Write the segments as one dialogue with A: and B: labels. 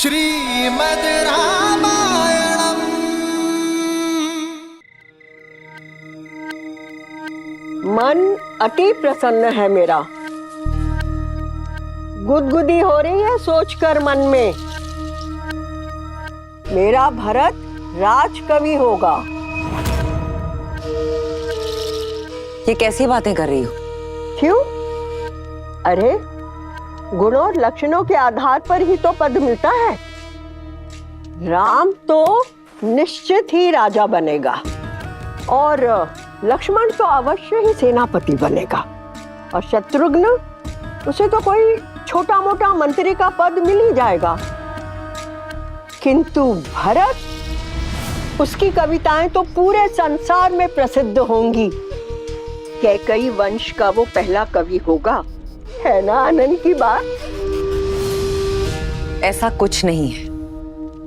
A: श्रीमद् रामायणम्।
B: मन अति प्रसन्न है मेरा। गुदगुदी हो रही है सोचकर मन में, मेरा भरत राजकवि होगा।
C: ये कैसी बातें कर रही हो?
B: क्यों? अरे गुण और लक्षणों के आधार पर ही तो पद मिलता है। राम तो निश्चित ही राजा बनेगा और लक्ष्मण तो अवश्य ही सेनापति बनेगा, और शत्रुघ्न उसे तो कोई छोटा मोटा मंत्री का पद मिल ही जाएगा। किंतु भरत, उसकी कविताएं तो पूरे संसार में प्रसिद्ध होंगी। कैकई वंश का वो पहला कवि होगा, है ना आनंद की बात?
C: ऐसा कुछ नहीं है।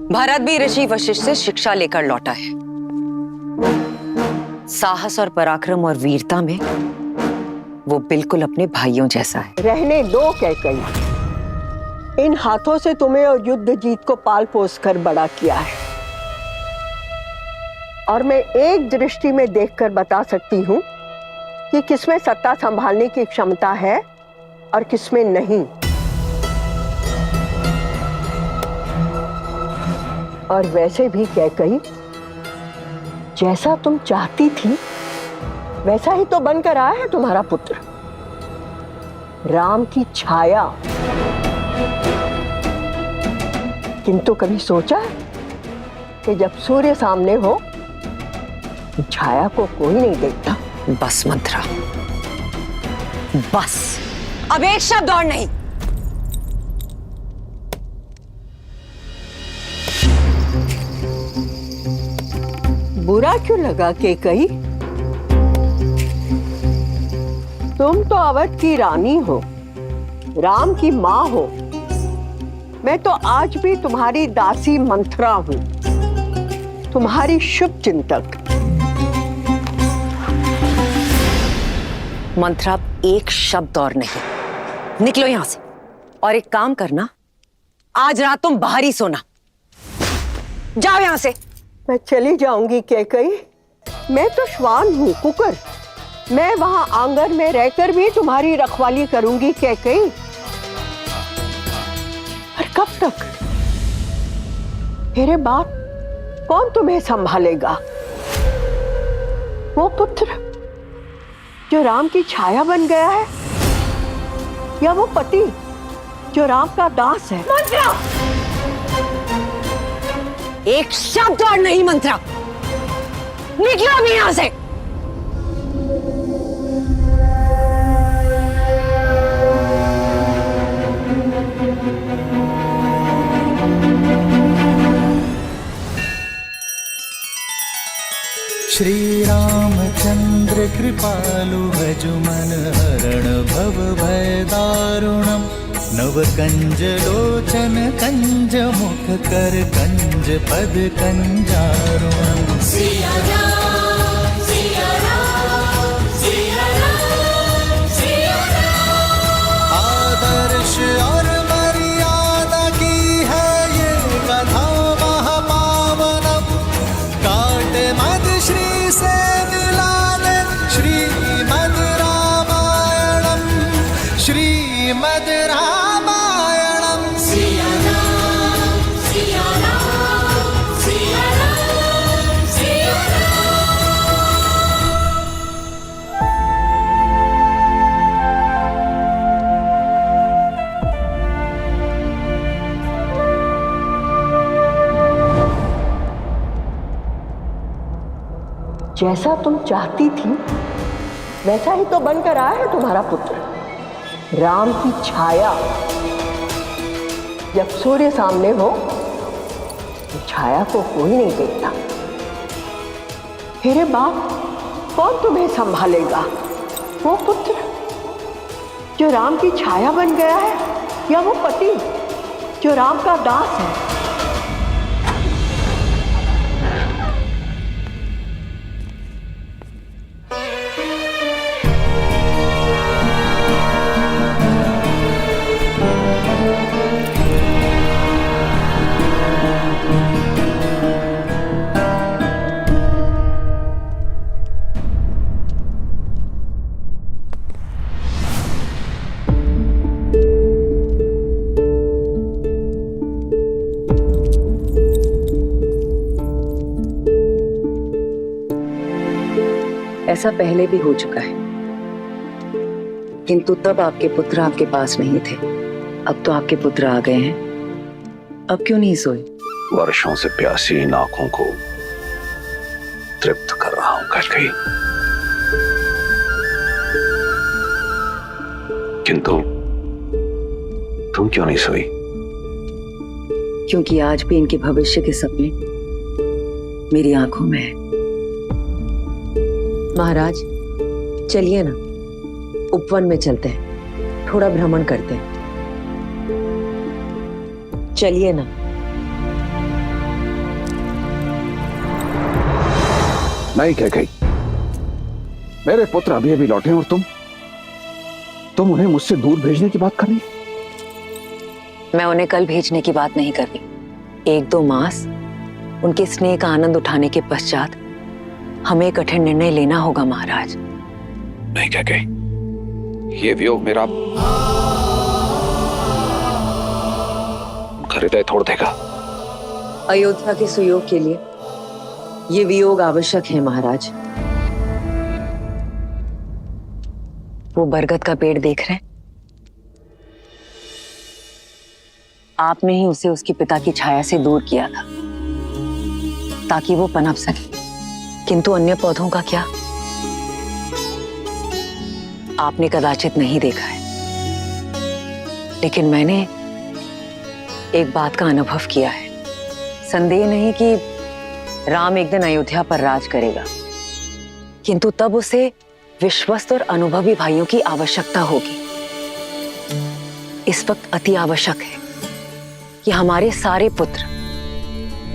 C: भरत भी ऋषि वशिष्ठ से शिक्षा लेकर लौटा है। साहस और पराक्रम और वीरता में वो बिल्कुल अपने भाइयों जैसा है।
B: रहने दो कैकई, इन हाथों से तुम्हें और युद्ध जीत को पाल पोस कर बड़ा किया है, और मैं एक दृष्टि में देखकर बता सकती हूँ कि किसमें सत्ता संभालने की क्षमता है और किसमें नहीं। और वैसे भी कैकई, जैसा तुम चाहती थी वैसा ही तो बनकर आया है तुम्हारा पुत्र, राम की छाया। किंतु कभी सोचा कि जब सूर्य सामने हो तो छाया को कोई नहीं देखता।
C: बस मंत्रा, बस, अब एक शब्द और नहीं।
B: बुरा क्यों लगा कैकई? तुम तो अवध की रानी हो, राम की माँ हो। मैं तो आज भी तुम्हारी दासी मंत्रा हूं, तुम्हारी शुभ चिंतक।
C: मंत्रा, एक शब्द और नहीं। निकलो यहां से, और एक काम करना, आज रात तुम बाहर ही सोना। जाओ यहां से।
B: मैं चली जाऊंगी कैकई, मैं तो श्वान हूं, कुकर। मैं वहां आंगन में रहकर भी तुम्हारी रखवाली करूंगी कैकई। पर कब तक? मेरे बाद कौन तुम्हें संभालेगा? वो पुत्र जो राम की छाया बन गया है, या वो पति जो राम का दास है?
C: मंत्रा, एक शब्द और नहीं। मंत्रा, निकलो अभी यहां से।
A: श्री रामचंद्र कृपालु भजु मन हरण भव भय दारुणम्। नव कंज लोचन कंज मुख कर कंज पद कंजारुणम्। सिया राम, सिया राम, सिया राम, सिया राम। आदर्श और मर्यादा की है ये कथा महापावनम्। काट मद श्री से मिला दे श्रीमद् रामायणम्। श्रीमद् रामायणम्। सिया राम, सिया राम, सिया राम, सिया राम।
B: जैसा तुम चाहती थी वैसा ही तो बनकर आया है तुम्हारा पुत्र, राम की छाया। जब सूर्य सामने हो तो छाया को कोई नहीं देखता। मेरे बाप, कौन तुम्हें संभालेगा? वो पुत्र जो राम की छाया बन गया है, या वो पति जो राम का दास है?
C: ऐसा पहले भी हो चुका है, किंतु तब आपके पुत्र आपके पास नहीं थे। अब तो आपके पुत्र आ गए हैं, अब क्यों नहीं सोए?
D: वर्षों से प्यासी इन आंखों को तृप्त कर रहा हूं कैकेयी। किंतु तुम क्यों नहीं सोई?
C: क्योंकि आज भी इनके भविष्य के सपने मेरी आंखों में है। महाराज, चलिए ना, उपवन में चलते हैं, थोड़ा भ्रमण करते हैं। चलिए ना।
D: नहीं कैकेयी, मेरे पुत्र अभी अभी लौटे और तुम उन्हें मुझसे दूर भेजने की बात कर रही?
C: मैं उन्हें कल भेजने की बात नहीं कर रही। 1-2 मास उनके स्नेह का आनंद उठाने के पश्चात हमें कठिन निर्णय लेना होगा महाराज।
D: नहीं कैकेयी, ये वियोग मेरा हृदय तोड़ देगा।
C: अयोध्या के सुयोग के लिए ये वियोग आवश्यक है महाराज। वो बरगद का पेड़ देख रहे हैं? आपने ही उसे उसके पिता की छाया से दूर किया था ताकि वो पनप सके, किंतु अन्य पौधों का क्या? आपने कदाचित नहीं देखा है, लेकिन मैंने एक बात का अनुभव किया है। संदेह नहीं कि राम एक दिन अयोध्या पर राज करेगा, किंतु तब उसे विश्वस्त और अनुभवी भाइयों की आवश्यकता होगी। इस वक्त अति आवश्यक है कि हमारे सारे पुत्र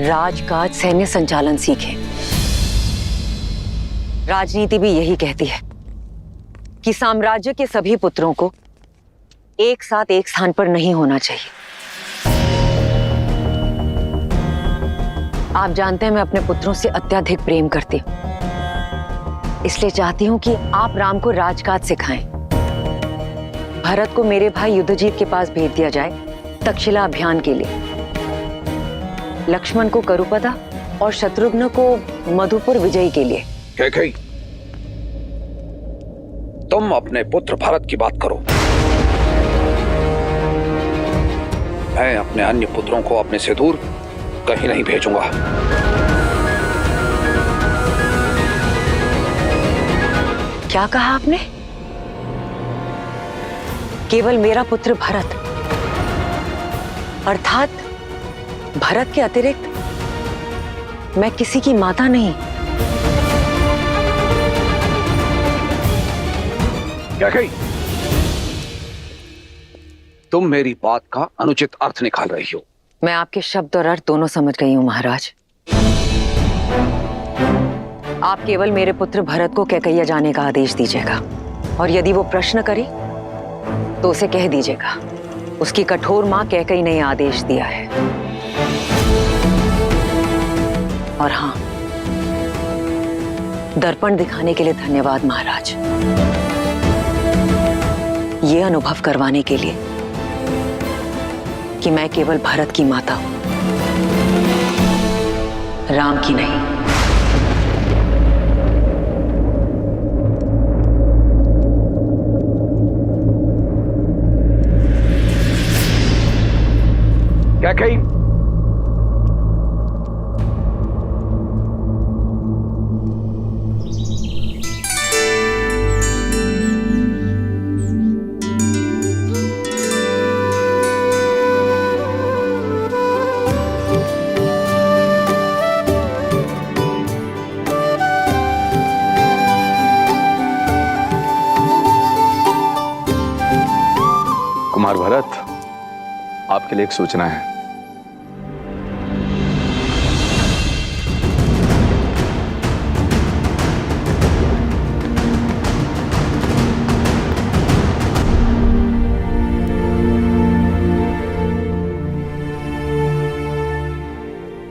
C: राजकाज, सैन्य संचालन सीखें। राजनीति भी यही कहती है कि साम्राज्य के सभी पुत्रों को एक साथ एक स्थान पर नहीं होना चाहिए। आप जानते हैं मैं अपने पुत्रों से अत्यधिक प्रेम करती हूं, इसलिए चाहती हूं कि आप राम को राजकाज सिखाएं। भरत को मेरे भाई युद्धजीत के पास भेज दिया जाए तक्षशिला अभियान के लिए, लक्ष्मण को करुपदा और शत्रुघ्न को मधुपुर विजय के लिए।
D: कैकेयी, तुम अपने पुत्र भरत की बात करो, मैं अपने अन्य पुत्रों को अपने से दूर कहीं नहीं भेजूंगा।
C: क्या कहा आपने? केवल मेरा पुत्र भरत, अर्थात भरत के अतिरिक्त मैं किसी की माता नहीं?
D: कैकेयी, तुम मेरी बात का अनुचित अर्थ निकाल रही हो।
C: मैं आपके शब्द और अर्थ दोनों समझ गई हूं महाराज। आप केवल मेरे पुत्र भरत को कैकैया जाने का आदेश दीजिएगा, और यदि वो प्रश्न करे तो उसे कह दीजिएगा उसकी कठोर मां कैकई ने आदेश दिया है। और हां, दर्पण दिखाने के लिए धन्यवाद महाराज। ये अनुभव करवाने के लिए कि मैं केवल भरत की माता हूं, राम की नहीं।
D: कैकेयी,
E: कुमार भरत, आपके लिए एक सूचना है।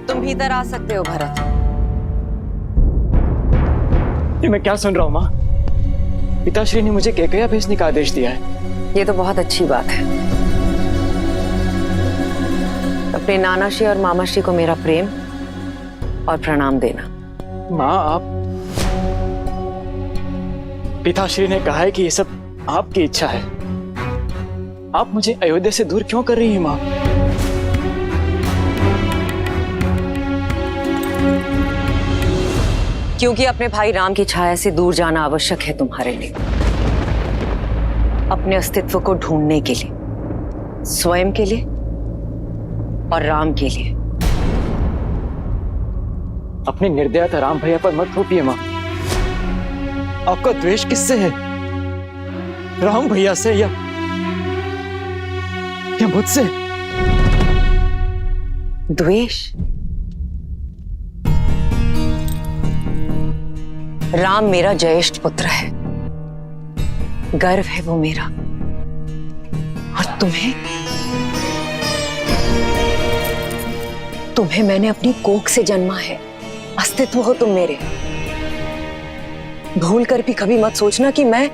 C: तुम भीतर आ सकते हो भरत।
F: ये मैं क्या सुन रहा हूँ माँ? पिताश्री ने मुझे कैकैया भेजने का आदेश दिया है।
C: ये तो बहुत अच्छी बात है। अपने नानाश्री और मामाश्री को मेरा प्रेम और प्रणाम देना।
F: माँ, पिताश्री ने कहा है कि ये सब आपकी इच्छा है। आप मुझे अयोध्या से दूर क्यों कर रही हैं माँ?
C: क्योंकि अपने भाई राम की छाया से दूर जाना आवश्यक है तुम्हारे लिए, अपने अस्तित्व को ढूंढने के लिए, स्वयं के लिए और राम के लिए।
F: अपनी निर्दयता राम भैया पर मत थोपिए माँ। आपका द्वेष किससे है? राम भैया से या मुझसे?
C: द्वेष? राम मेरा ज्येष्ठ पुत्र है, गर्व है वो मेरा। और तुम्हें मैंने अपनी कोख से जन्मा है, अस्तित्व हो तुम मेरे। भूल कर भी कभी मत सोचना कि मैं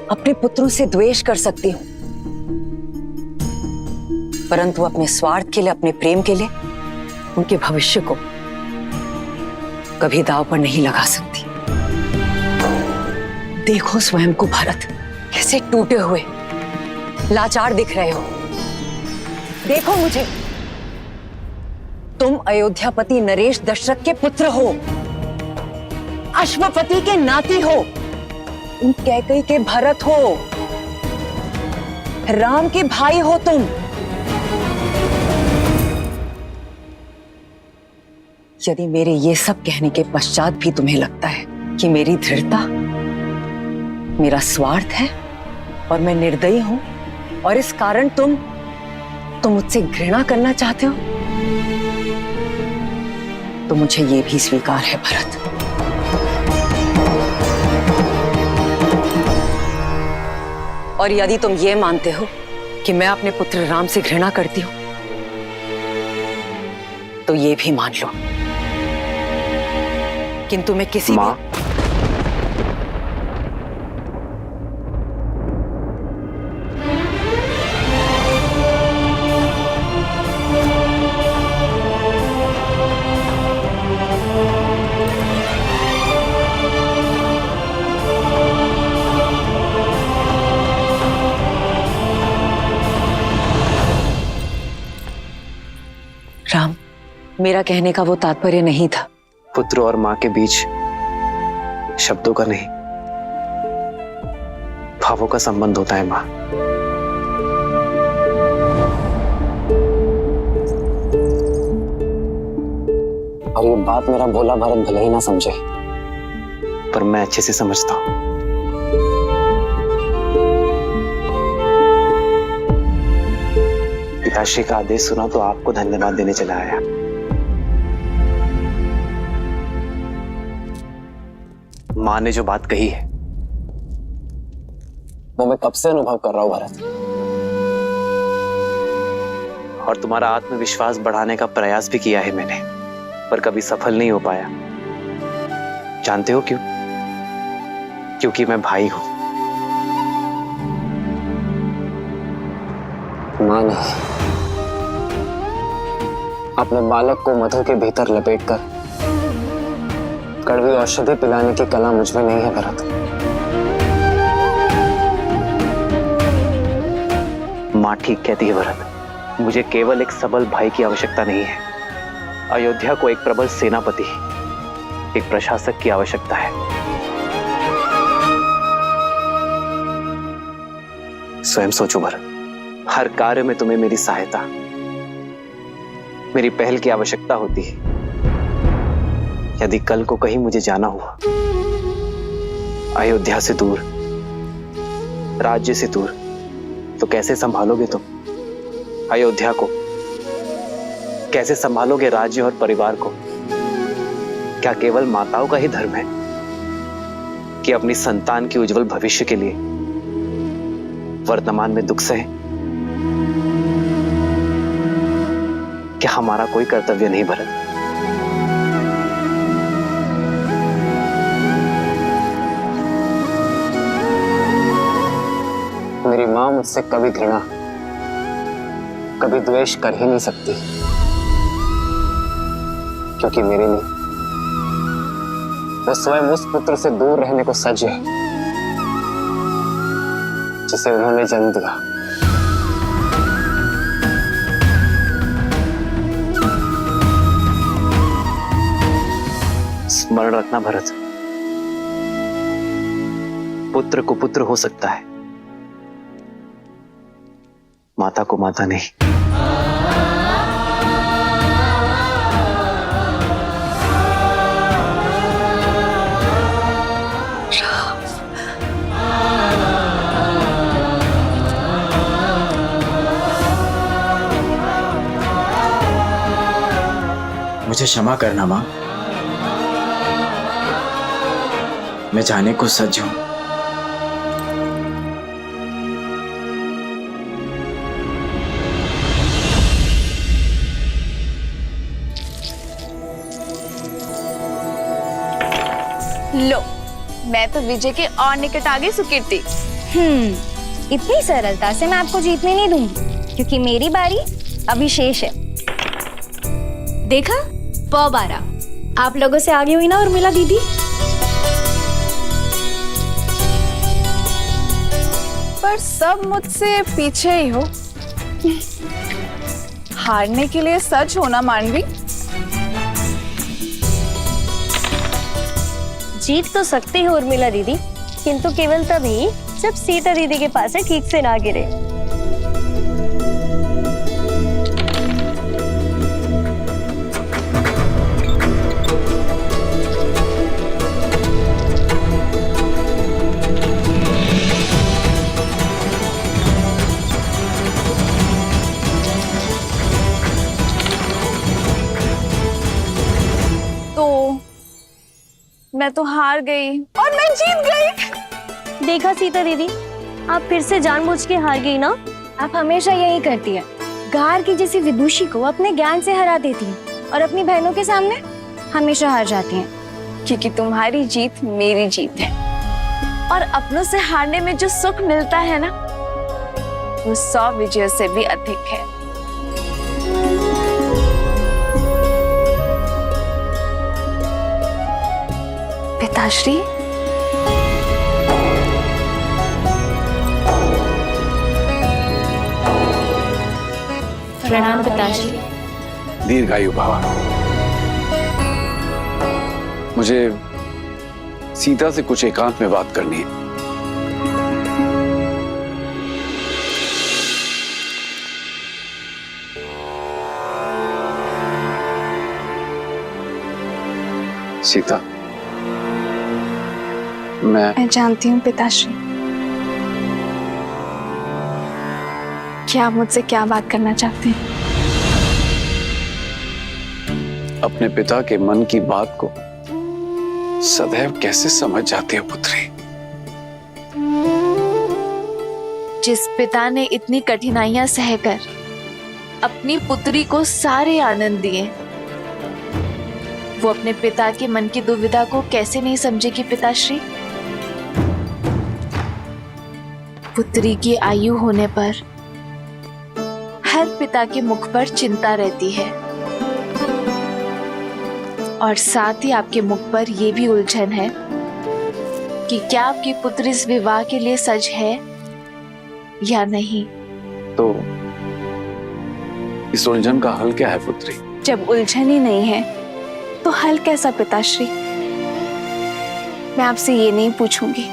C: अपने पुत्रों से द्वेष कर सकती हूं, परंतु अपने स्वार्थ के लिए, अपने प्रेम के लिए, उनके भविष्य को कभी दांव पर नहीं लगा सकती। देखो स्वयं को भरत, कैसे टूटे हुए लाचार दिख रहे हो। देखो मुझे, तुम अयोध्यापति नरेश दशरथ के पुत्र हो, अश्वपति के नाती हो, उन कैकेयी के भरत हो, राम के भाई हो तुम। यदि मेरे ये सब कहने के पश्चात भी तुम्हें लगता है कि मेरी दृढ़ता, मेरा स्वार्थ है और मैं निर्दयी हूं और इस कारण तुम मुझसे घृणा करना चाहते हो, तो मुझे ये भी स्वीकार है भरत। और यदि तुम ये मानते हो कि मैं अपने पुत्र राम से घृणा करती हूं, तो ये भी मान लो, किंतु मैं किसी
E: मां,
C: राम, मेरा कहने का वो तात्पर्य नहीं था।
G: पुत्र और मां के बीच शब्दों का नहीं, भावों का संबंध होता है मां। और ये बात मेरा भोला भरत भले ही ना समझे, पर मैं अच्छे से समझता हूं। पिताश्री का आदेश सुना तो आपको धन्यवाद देने चला आया। मां ने जो बात कही है वो मैं कब से अनुभव कर रहा हूं भरत, और तुम्हारा आत्मविश्वास बढ़ाने का प्रयास भी किया है मैंने, पर कभी सफल नहीं हो पाया। जानते हो क्यों? क्योंकि मैं भाई हूं। मां ने अपने बालक को मधु के भीतर लपेटकर कड़वी औषधि पिलाने की कला मुझ में नहीं है भरत। मां ठीक कहती है भरत, मुझे केवल एक सबल भाई की आवश्यकता नहीं है, अयोध्या को एक प्रबल सेनापति, एक प्रशासक की आवश्यकता है। स्वयं सोचो भरत, हर कार्य में तुम्हें मेरी सहायता, मेरी पहल की आवश्यकता होती है। यदि कल को कहीं मुझे जाना हुआ, अयोध्या से दूर, राज्य से दूर, तो कैसे संभालोगे तुम अयोध्या को? कैसे संभालोगे राज्य और परिवार को? क्या केवल माताओं का ही धर्म है कि अपनी संतान के उज्जवल भविष्य के लिए वर्तमान में दुख सहे? क्या हमारा कोई कर्तव्य नहीं भरत? मेरी मां मुझसे कभी घृणा, कभी द्वेष कर ही नहीं सकती, क्योंकि मेरे लिए वो स्वयं उस पुत्र से दूर रहने को सज्ज है जिसे उन्होंने जन्म दिया। स्मरण रखना भरत, पुत्र को पुत्र हो सकता है, माता को माता नहीं।
F: मुझे क्षमा करना माँ, मैं जाने को सज्ज हूं।
H: लो, मैं तो विजय के और निकट आ गई सुकीर्ति।
I: इतनी सरलता से मैं आपको जीतने नहीं दूंगी, क्योंकि मेरी बारी अभी शेष है। देखा, 12 आप लोगों से आगे हुई ना उर्मिला दीदी।
H: पर सब मुझसे पीछे ही हो। हारने के लिए सच होना मानवी।
I: जीत तो सकती है उर्मिला दीदी, किंतु केवल तभी जब सीता दीदी के पास से ठीक से ना गिरे।
H: मैं तो हार गई और मैं जीत गई।
I: देखा सीता दीदी, आप फिर से जानबूझ के हार गई ना। आप हमेशा यही करती है, गार की जैसी विदुषी को अपने ज्ञान से हरा देती है और अपनी बहनों के सामने हमेशा हार जाती हैं।
H: क्योंकि तुम्हारी जीत मेरी जीत है, और अपनों से हारने में जो सुख मिलता है ना, वो 100 विजयों से भी अधिक है। पिताश्री,
I: प्रणाम पिताश्री।
D: दीर्घायु भव। मुझे सीता से कुछ एकांत में बात करनी है। सीता,
H: मैं जानती हूँ पिताश्री कि आप मुझसे क्या बात करना चाहते हैं।
D: अपने पिता के मन की बात को सदैव कैसे समझ जाती हो पुत्री?
H: जिस पिता ने इतनी कठिनाइयां सहकर अपनी पुत्री को सारे आनंद दिए, वो अपने पिता के मन की दुविधा को कैसे नहीं समझेगी पिताश्री? पुत्री की आयु होने पर हर पिता के मुख पर चिंता रहती है, और साथ ही आपके मुख पर यह भी उलझन है कि क्या आपकी पुत्री इस विवाह के लिए सज है या नहीं।
D: तो इस उलझन का हल क्या है पुत्री?
H: जब उलझन ही नहीं है तो हल कैसा पिताश्री? मैं आपसे ये नहीं पूछूंगी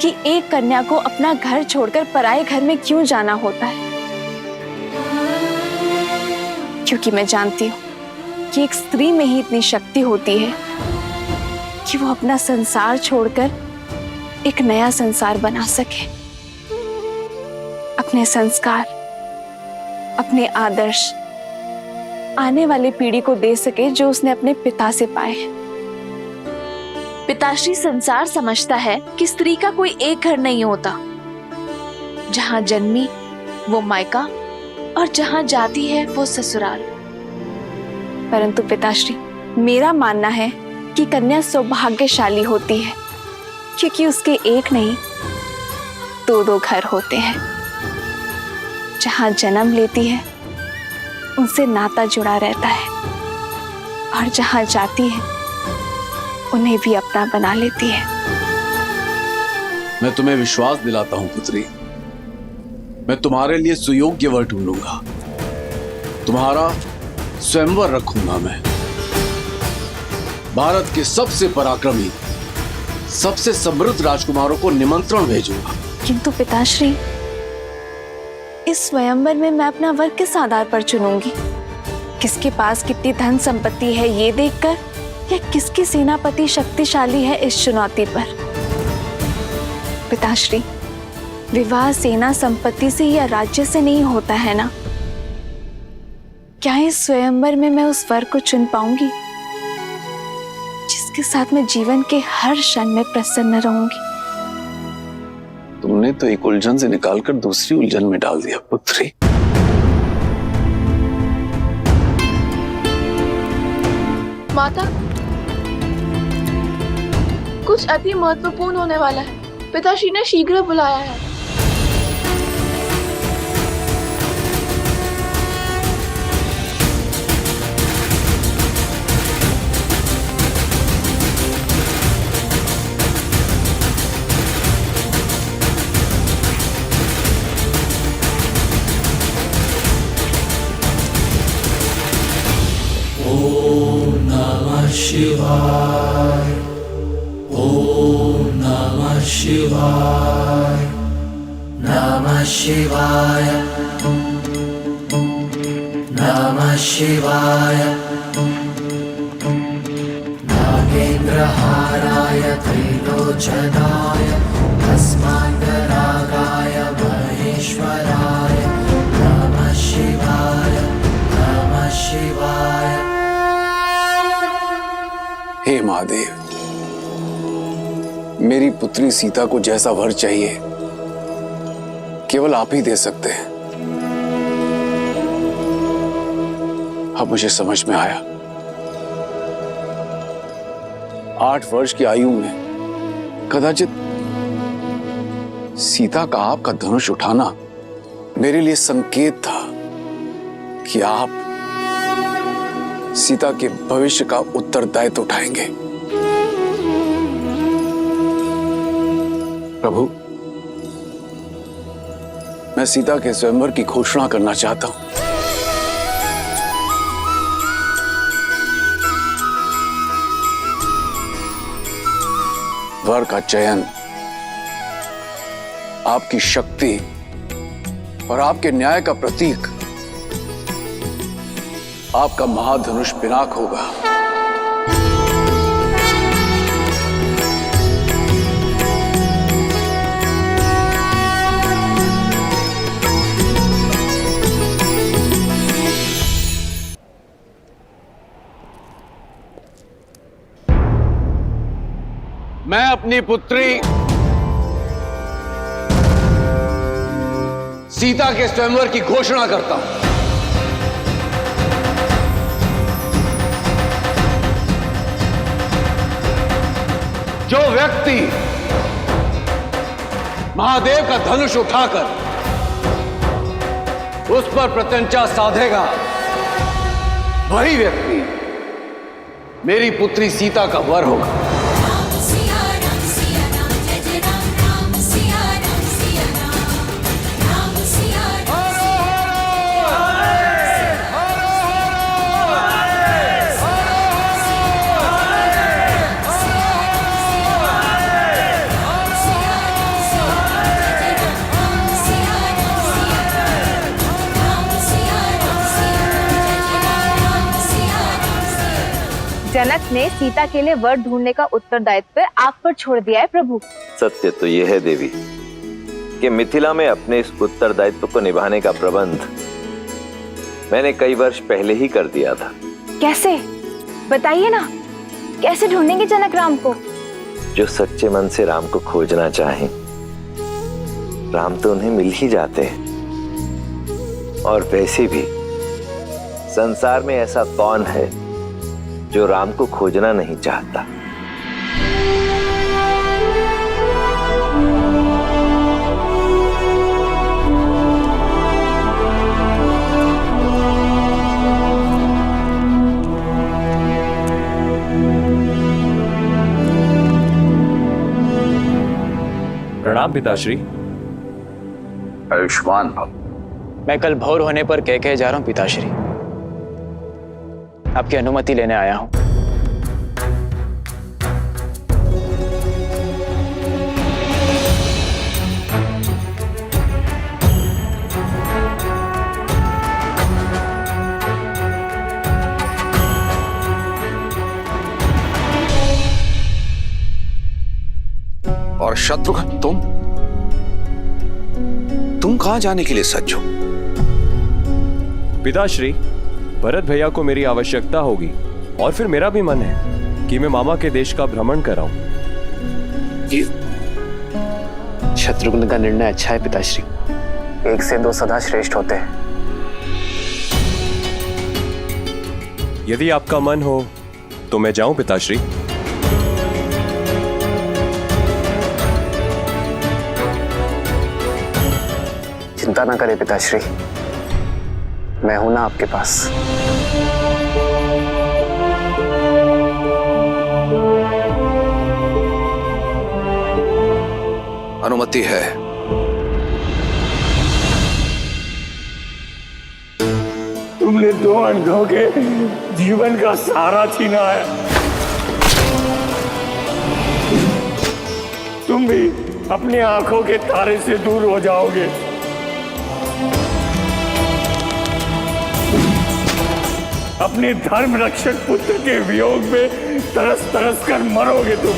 H: कि एक कन्या को अपना घर छोड़कर पराये घर में क्यों जाना होता है, क्योंकि मैं जानती हूँ कि एक स्त्री में ही इतनी शक्ति होती है कि वो अपना संसार छोड़कर एक नया संसार बना सके, अपने संस्कार, अपने आदर्श आने वाली पीढ़ी को दे सके जो उसने अपने पिता से पाए हैं। पिताश्री, संसार समझता है कि स्त्री का कोई एक घर नहीं होता, जहां जन्मी वो मायका और जहां जाती है वो ससुराल। परंतु पिताश्री, मेरा मानना है कि कन्या सौभाग्यशाली होती है, क्योंकि उसके एक नहीं 2-2 घर होते हैं। जहां जन्म लेती है उनसे नाता जुड़ा रहता है, और जहां जाती है उन्हें भी अपना बना लेती है।
J: मैं तुम्हें विश्वास दिलाता हूं पुत्री, मैं तुम्हारे लिए सुयोग्य वर ढूंढूंगा, तुम्हारा स्वयंवर रखूंगा। मैं भारत के सबसे पराक्रमी, सबसे समृद्ध राजकुमारों को निमंत्रण भेजूंगा।
H: किंतु पिताश्री, इस स्वयंवर में मैं अपना वर किस आधार पर चुनूंगी? किसके पास कितनी धन संपत्ति है ये देखकर, या किसकी सेनापति शक्तिशाली है इस चुनौती पर? पिताश्री, विवाह सेना संपत्ति से या राज्य से नहीं होता है ना? क्या इस स्वयंवर में मैं उस वर को चुन पाऊंगी जिसके साथ मैं जीवन के हर क्षण में प्रसन्न रहूंगी?
J: तुमने तो एक उलझन से निकालकर दूसरी उलझन में डाल दिया पुत्री।
H: माता, कुछ अति महत्वपूर्ण होने वाला है। पिताश्री ने शीघ्र बुलाया है।
A: शिवाय ओम नमः शिवाय नमः शिवाय नमः शिवाय नागेन्द्रहाराय त्रिलोचनाय भस्मान्तरागाय महेश्वराय नमः शिवाय नमः शिवाय।
J: हे महादेव, मेरी पुत्री सीता को जैसा वर चाहिए केवल आप ही दे सकते हैं। अब मुझे समझ में आया, 8 वर्ष की आयु में कदाचित सीता का आपका धनुष उठाना मेरे लिए संकेत था कि आप सीता के भविष्य का उत्तरदायित्व उठाएंगे। प्रभु, मैं सीता के स्वयंवर की घोषणा करना चाहता हूं। वर का चयन आपकी शक्ति और आपके न्याय का प्रतीक आपका महाधनुष पिनाक होगा। मैं अपनी पुत्री सीता के स्वयंवर की घोषणा करता हूं। जो व्यक्ति महादेव का धनुष उठाकर उस पर प्रत्यंचा साधेगा, वही व्यक्ति मेरी पुत्री सीता का वर होगा।
K: जनक ने सीता के लिए वर ढूंढने का उत्तरदायित्व आप पर छोड़ दिया है प्रभु।
L: सत्य तो यह है देवी कि मिथिला में अपने इस उत्तरदायित्व को निभाने का प्रबंध मैंने कई वर्ष पहले ही कर दिया था।
K: कैसे, बताइए ना, कैसे ढूंढेंगे जनक राम को?
L: जो सच्चे मन से राम को खोजना चाहें, राम तो उन्हें मिल ही जाते हैं। और वैसे भी संसार में ऐसा कौन है जो राम को खोजना नहीं चाहता?
G: प्रणाम
E: प्रणाम पिताश्री।
D: आयुष्मान भव।
G: मैं कल भोर होने पर कह जा रहा हूं पिताश्री। आपकी अनुमति लेने आया हूं।
D: और शत्रुघ्न, तुम कहां जाने के लिए सज्ज हो?
E: पिताश्री, भरत भैया को मेरी आवश्यकता होगी और फिर मेरा भी मन है कि मैं मामा के देश का भ्रमण कराऊं।
G: शत्रुघ्न का निर्णय अच्छा है पिताश्री। 1 से 2 सदा श्रेष्ठ होते हैं।
E: यदि आपका मन हो तो मैं जाऊं पिताश्री।
G: चिंता ना करें पिताश्री, मैं हूं ना आपके पास।
D: अनुमति है।
M: तुमने 2 अंधों के जीवन का सहारा छीना है। तुम भी अपनी आंखों के तारे से दूर हो जाओगे। अपने धर्म रक्षक पुत्र के वियोग में तरस तरस कर मरोगे तुम।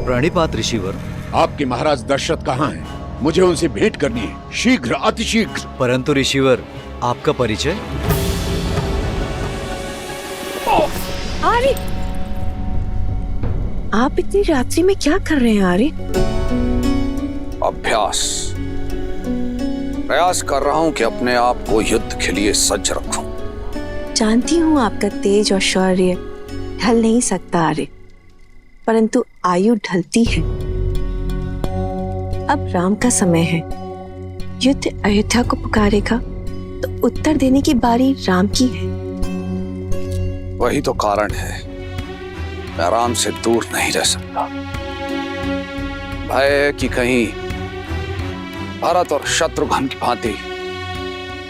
J: प्रणिपात ऋषिवर।
N: आपके महाराज दशरथ कहाँ हैं? मुझे उनसे भेंट करनी है, शीघ्र, अतिशीघ्र।
J: परंतु ऋषिवर, आपका परिचय?
C: आर्य, आप इतनी रात्रि में क्या कर रहे हैं आर्य?
D: अभ्यास। प्रयास कर रहा हूं कि अपने आप को युद्ध के लिए सज्ज रखूं।
C: जानती हूँ आपका तेज और शौर्य ढल नहीं सकता आर्य, परंतु आयु ढलती है। अब राम का समय है। युद्ध अयोध्या को पुकारेगा तो उत्तर देने की बारी राम की है।
D: वही तो कारण है, मैं राम से दूर नहीं रह सकता। भय कि कहीं भरत और शत्रुघ्न की भांति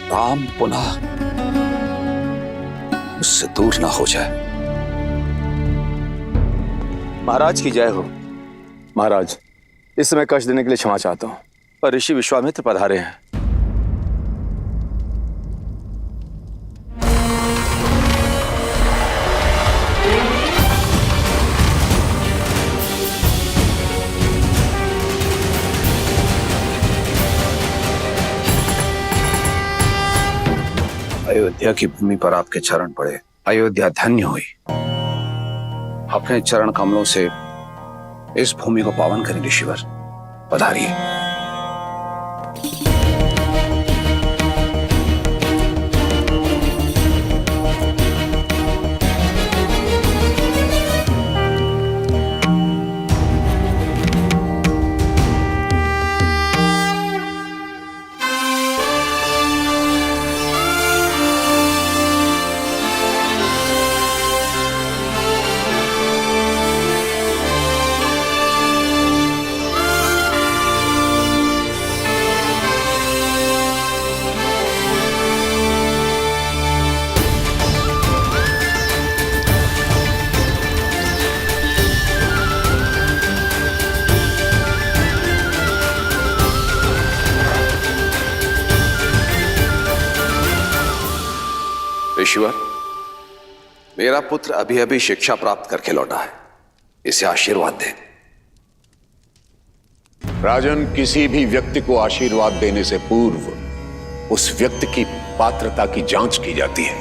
D: राम पुनः उससे दूर ना हो जाए।
E: महाराज की जय हो। महाराज, इस समय कष्ट देने के लिए क्षमा चाहता हूं, पर ऋषि विश्वामित्र पधारे हैं।
D: अयोध्या की भूमि पर आपके चरण पड़े, अयोध्या धन्य हुई। अपने चरण कमलों से इस भूमि को पावन करें ऋषिवर, पधारिए। ऋषिवर, मेरा पुत्र अभी अभी शिक्षा प्राप्त करके लौटा है, इसे आशीर्वाद दें।
N: राजन, किसी भी व्यक्ति को आशीर्वाद देने से पूर्व उस व्यक्ति की पात्रता की जांच की जाती है,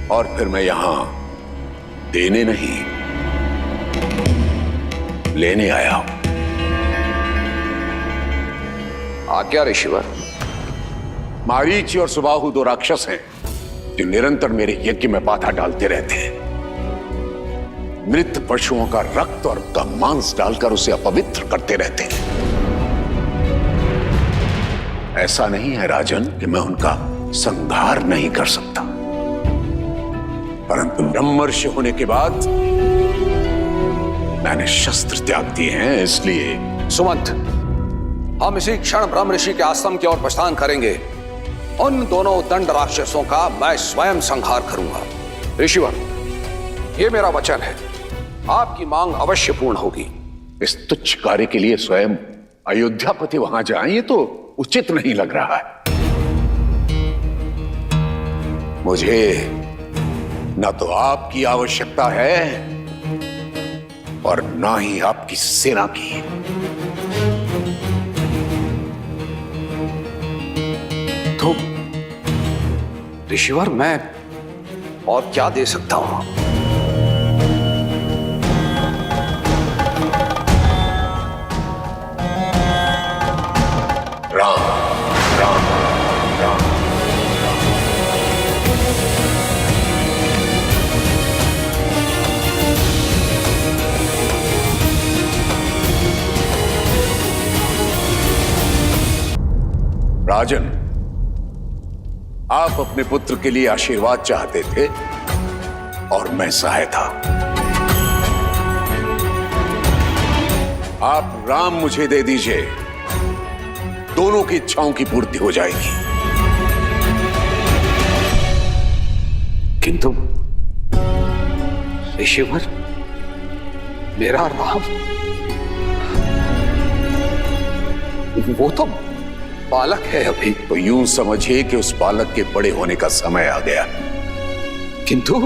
N: और फिर मैं यहां देने नहीं लेने आया हूं।
D: आज्ञा ऋषिवर।
N: मारीच और सुबाहु दो राक्षस हैं जो निरंतर मेरे यज्ञ में बाधा डालते रहते हैं। मृत पशुओं का रक्त और उनका मांस डालकर उसे अपवित्र करते रहते हैं। ऐसा नहीं है राजन कि मैं उनका संहार नहीं कर सकता, परंतु ब्रह्मर्षि होने के बाद मैंने शस्त्र त्याग दिए हैं, इसलिए
D: सुमंत, हम इसी क्षण ब्रह्म ऋषि के आश्रम की ओर प्रस्थान करेंगे। उन दोनों दंड राक्षसों का मैं स्वयं संहार करूंगा। ऋषिवर, ये मेरा वचन है, आपकी मांग अवश्य पूर्ण होगी।
N: इस तुच्छ कार्य के लिए स्वयं अयोध्यापति वहां जाएं, ये तो उचित नहीं लग रहा है। मुझे न तो आपकी आवश्यकता है और ना ही आपकी सेना की।
D: तो ऋषिवर, मैं और क्या दे सकता हूं?
N: राम राम राम। राजन, आप अपने पुत्र के लिए आशीर्वाद चाहते थे और मैं सहायता। आप राम मुझे दे दीजिए, दोनों की इच्छाओं की पूर्ति हो जाएगी।
D: किंतु ऋषिवर, मेरा राम, वो तो बालक है अभी।
N: तो यूं समझिए कि उस बालक के बड़े होने का समय आ गया।
D: किंतु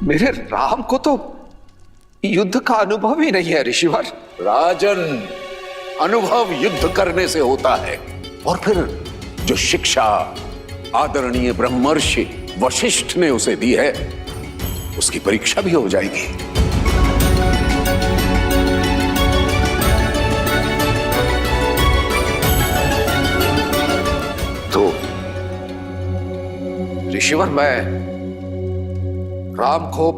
D: मेरे राम को तो युद्ध का अनुभव ही नहीं है ऋषिवर।
N: राजन, अनुभव युद्ध करने से होता है, और फिर जो शिक्षा आदरणीय ब्रह्मर्षि वशिष्ठ ने उसे दी है, उसकी परीक्षा भी हो जाएगी।
D: तो ऋषिवर, मैं राम को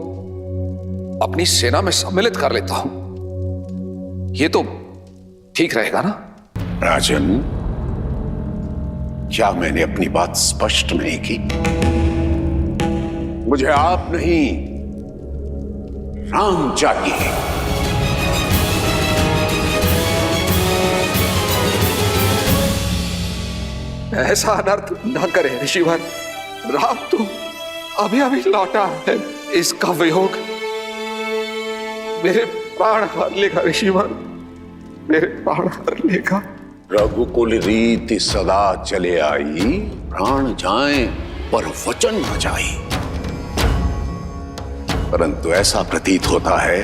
D: अपनी सेना में सम्मिलित कर लेता हूं। ये तो ठीक रहेगा ना?
N: राजन, क्या मैंने अपनी बात स्पष्ट नहीं की? मुझे आप नहीं, राम चाहिए।
D: ऐसा अनर्थ न करे ऋषिवर। राम तो अभी अभी लौटा है, इसका वियोग मेरे प्राण हर लेगा ऋषिवर, मेरे प्राण हर लेगा।
N: रघुकुल रीति सदा चले आई, प्राण जाएं पर वचन न जाए। परंतु ऐसा प्रतीत होता है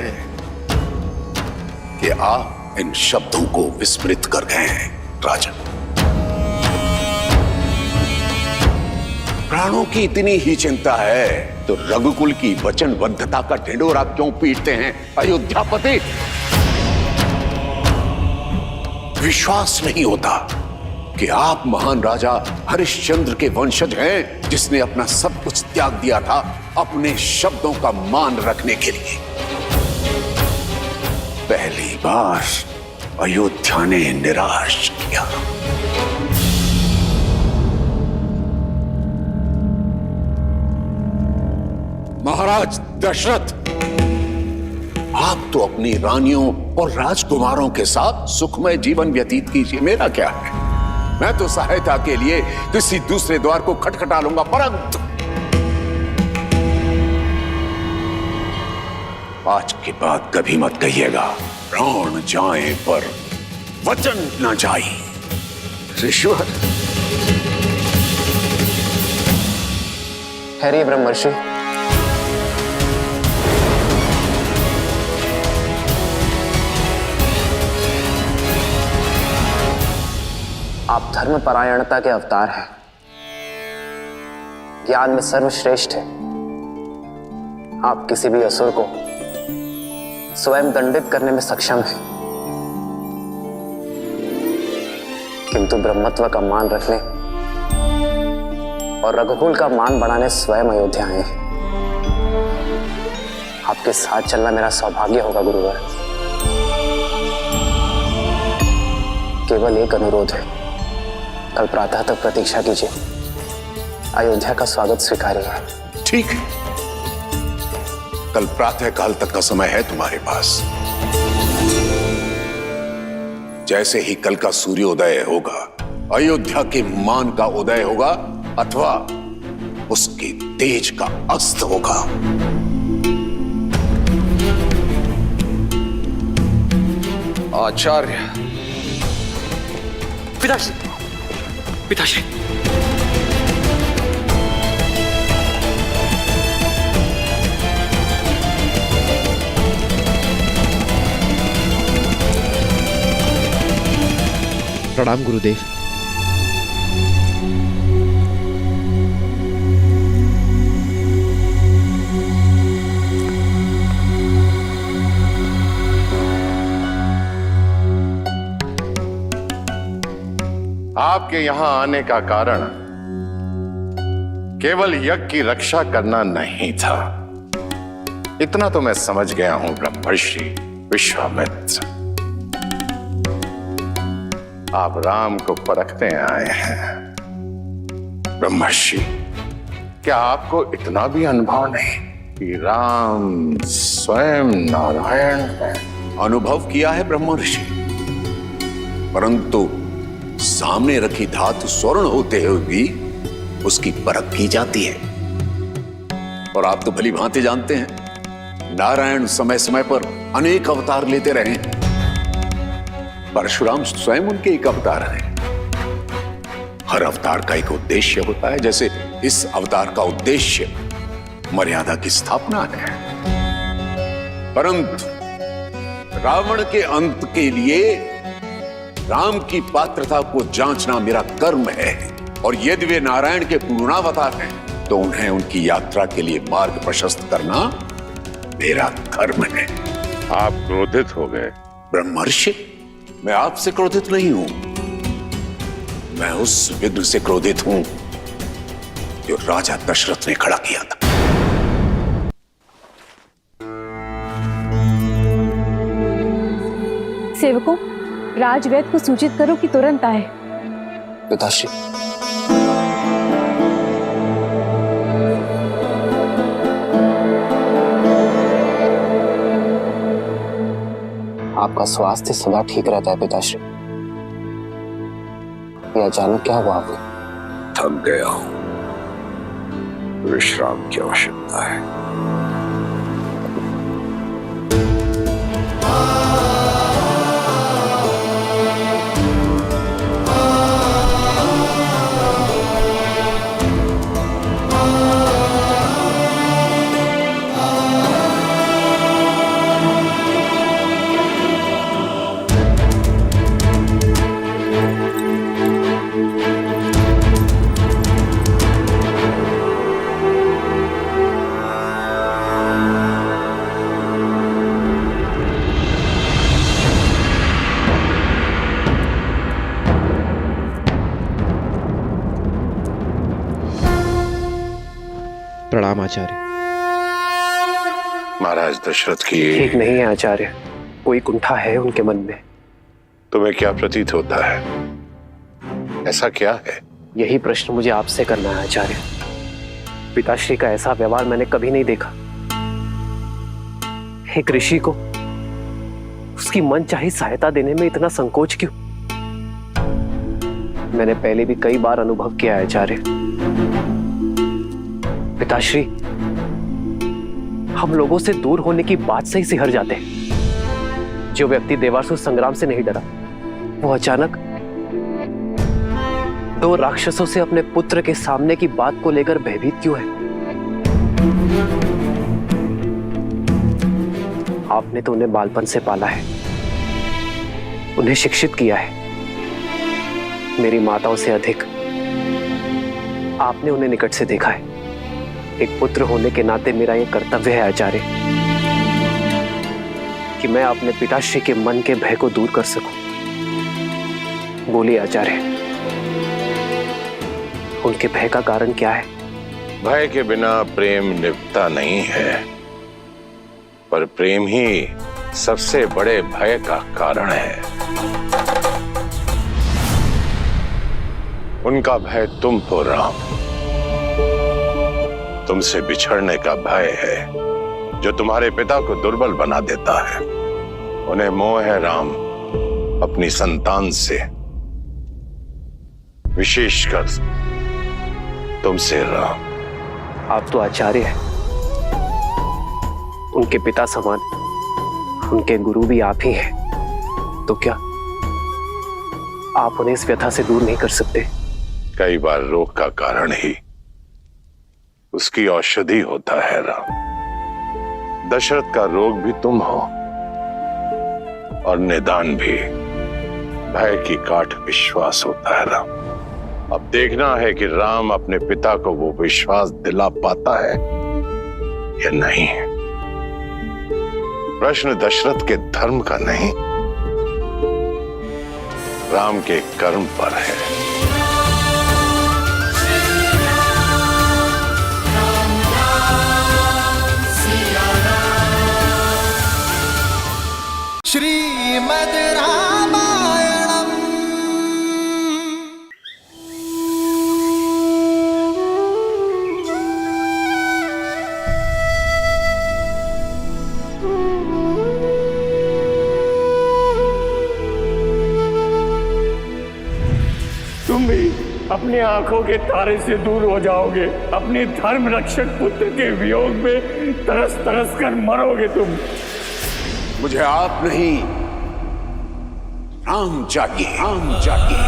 N: कि आप इन शब्दों को विस्मृत कर गए हैं राजन। प्राणों की इतनी ही चिंता है तो रघुकुल की वचनबद्धता का ढिंढोरा क्यों पीटते हैं अयोध्यापति? विश्वास नहीं होता कि आप महान राजा हरिश्चंद्र के वंशज हैं, जिसने अपना सब कुछ त्याग दिया था अपने शब्दों का मान रखने के लिए। पहली बार अयोध्या ने निराश किया। महाराज दशरथ, आप तो अपनी रानियों और राजकुमारों के साथ सुखमय जीवन व्यतीत कीजिए, मेरा क्या है। मैं तो सहायता के लिए किसी दूसरे द्वार को खटखटा लूंगा, परंतु आज के बाद कभी मत कहिएगा प्राण जाए पर वचन न जाए।
G: ऋषिवर, हरि ब्रह्मर्षि, आप धर्म परायणता के अवतार हैं, ज्ञान में सर्वश्रेष्ठ है। आप किसी भी असुर को स्वयं दंडित करने में सक्षम हैं, किंतु ब्रह्मत्व का मान रखने और रघुकुल का मान बढ़ाने स्वयं अयोध्या आए हैं। आपके साथ चलना मेरा सौभाग्य होगा गुरुवर। केवल एक अनुरोध है, कल प्रातः तक प्रतीक्षा कीजिए, अयोध्या का स्वागत स्वीकारिए।
N: ठीक है, कल प्रातः काल तक का समय है तुम्हारे पास। जैसे ही कल का सूर्योदय होगा, अयोध्या के मान का उदय होगा अथवा उसके तेज का अस्त होगा।
D: आचार्य।
F: पिताश्री, पिताश्री।
O: प्रणाम गुरुदेव।
N: आपके यहां आने का कारण केवल यज्ञ की रक्षा करना नहीं था, इतना तो मैं समझ गया हूं ब्रह्मर्षि विश्वामित्र। आप राम को परखते आए हैं। ब्रह्मर्षि, क्या आपको इतना भी अनुभव नहीं कि राम स्वयं नारायण है?
J: अनुभव किया है ब्रह्मर्षि, परंतु सामने रखी धातु स्वर्ण होते हुए भी उसकी परख की जाती है। और आप तो भली भांति जानते हैं, नारायण समय समय पर अनेक अवतार लेते रहे। परशुराम स्वयं उनके एक अवतार हैं। हर अवतार का एक उद्देश्य होता है, जैसे इस अवतार का उद्देश्य मर्यादा की स्थापना है। परंतु रावण के अंत के लिए राम की पात्रता को जांचना मेरा कर्म है, और यदि वे नारायण के पूर्णावतार हैं तो उन्हें उनकी यात्रा के लिए मार्ग प्रशस्त करना मेरा धर्म है।
N: आप क्रोधित हो गए
J: ब्रह्मर्षि, मैं आपसे क्रोधित नहीं हूं, मैं उस विघ्न से क्रोधित हूं जो राजा दशरथ ने खड़ा किया था।
K: सेवकों, राजवैद्य को सूचित करो कि तुरंत आए।
G: पिताश्री, आपका स्वास्थ्य सदा ठीक रहता है पिताश्री। ये अचानक क्या हुआ आपको?
D: थक गया हूं, विश्राम की आवश्यकता है।
O: प्रणाम आचार्य।
N: महाराज दशरथ की
G: ठीक नहीं है आचार्य, कोई कुंठा है उनके मन में।
N: तुम्हें क्या प्रतीत होता है? ऐसा क्या है?
G: यही प्रश्न मुझे आपसे करना है आचार्य। पिताश्री का ऐसा व्यवहार मैंने कभी नहीं देखा। एक ऋषि को उसकी मनचाही सहायता देने में इतना संकोच क्यों? मैंने पहले भी कई बार अनुभव किया है आचार्य। पिताश्री हम लोगों से दूर होने की बात से ही सिहर जाते हैं। जो व्यक्ति देवासुर संग्राम से नहीं डरा, वो अचानक दो राक्षसों से अपने पुत्र के सामने की बात को लेकर भयभीत क्यों है? आपने तो उन्हें बालपन से पाला है, उन्हें शिक्षित किया है। मेरी माताओं से अधिक आपने उन्हें निकट से देखा है। एक पुत्र होने के नाते मेरा यह कर्तव्य है आचार्य कि मैं अपने पिताश्री के मन के भय को दूर कर सकूं। बोलिए आचार्य, उनके भय का कारण क्या है?
J: भय के बिना प्रेम निभता नहीं है, पर प्रेम ही सबसे बड़े भय का कारण है। उनका भय तुम हो राम। तुमसे बिछड़ने का भय है जो तुम्हारे पिता को दुर्बल बना देता है। उन्हें मोह है राम अपनी संतान से, विशेषकर तुमसे राम।
G: आप तो आचार्य हैं, उनके पिता समान, उनके गुरु भी आप ही हैं। तो क्या आप उन्हें इस व्यथा से दूर नहीं कर सकते?
J: कई बार रोग का कारण ही उसकी औषधि होता है राम। दशरथ का रोग भी तुम हो और निदान भी भय की काट विश्वास होता है राम। अब देखना है कि राम अपने पिता को वो विश्वास दिला पाता है या नहीं। प्रश्न दशरथ के धर्म का नहीं, राम के कर्म पर है।
A: श्रीमद् रामायणम्।
M: तुम भी अपनी आंखों के तारे से दूर हो जाओगे। अपने धर्म रक्षक पुत्र के वियोग में तरस तरस कर मरोगे तुम।
N: मुझे आप नहीं, राम चाहिए, राम चाहिए।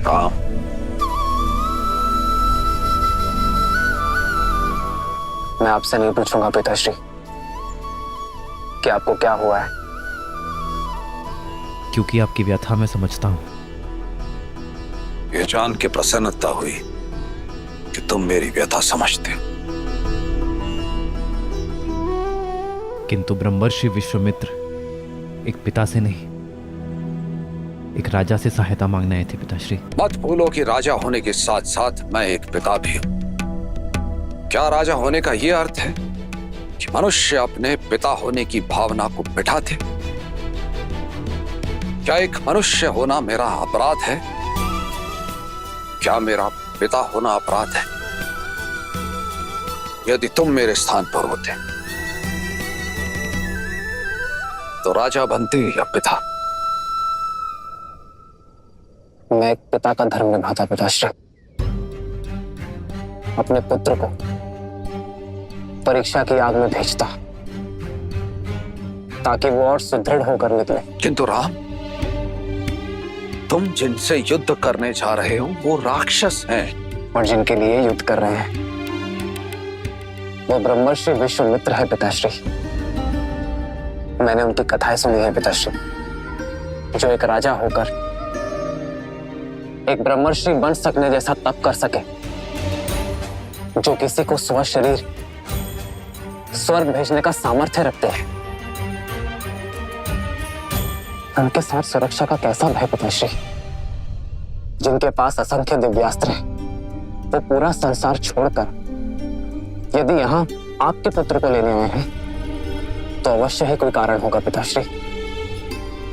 D: राम,
G: मैं आपसे नहीं पूछूंगा पिताश्री कि आपको क्या हुआ है,
F: क्योंकि आपकी व्यथा मैं समझता हूं।
D: ये जान के प्रसन्नता हुई कि तुम मेरी व्यथा समझते।
F: किंतु ब्रह्मर्षि विश्वामित्र एक पिता से नहीं, एक राजा से सहायता मांगने आए थे पिताश्री।
D: मत भूलो कि राजा होने के साथ साथ मैं एक पिता भी हूं। क्या राजा होने का यह अर्थ है कि मनुष्य अपने पिता होने की भावना को बिठा दे? क्या एक मनुष्य होना मेरा अपराध है? क्या मेरा पिता होना अपराध है? यदि तुम मेरे स्थान पर होते तो राजा बनते या पिता?
G: मैं एक पिता का धर्म निभाता पिताश्री। अपने पुत्र को परीक्षा की आग में भेजता ताकि वो और सुदृढ़ होकर निकले।
D: किंतु राम, तुम जिनसे युद्ध करने जा रहे हो वो राक्षस हैं।
G: और जिनके लिए युद्ध कर रहे हैं वो ब्रह्मर्षि विश्वामित्र है पिताश्री। मैंने उनकी कथाएं सुनी है पिताश्री, जो एक राजा होकर एक ब्रह्मर्षि बन सकने जैसा तप कर सके, जो किसी को स्व शरीर स्वर्ग भेजने का सामर्थ्य रखते हैं। उनके साथ सुरक्षा का कैसा भय पिताश्री? जिनके पास असंख्य दिव्यास्त्र हैं, वो पूरा संसार छोड़कर यदि यहाँ आपके पुत्र को लेने आए हैं तो अवश्य ही कोई कारण होगा पिताश्री।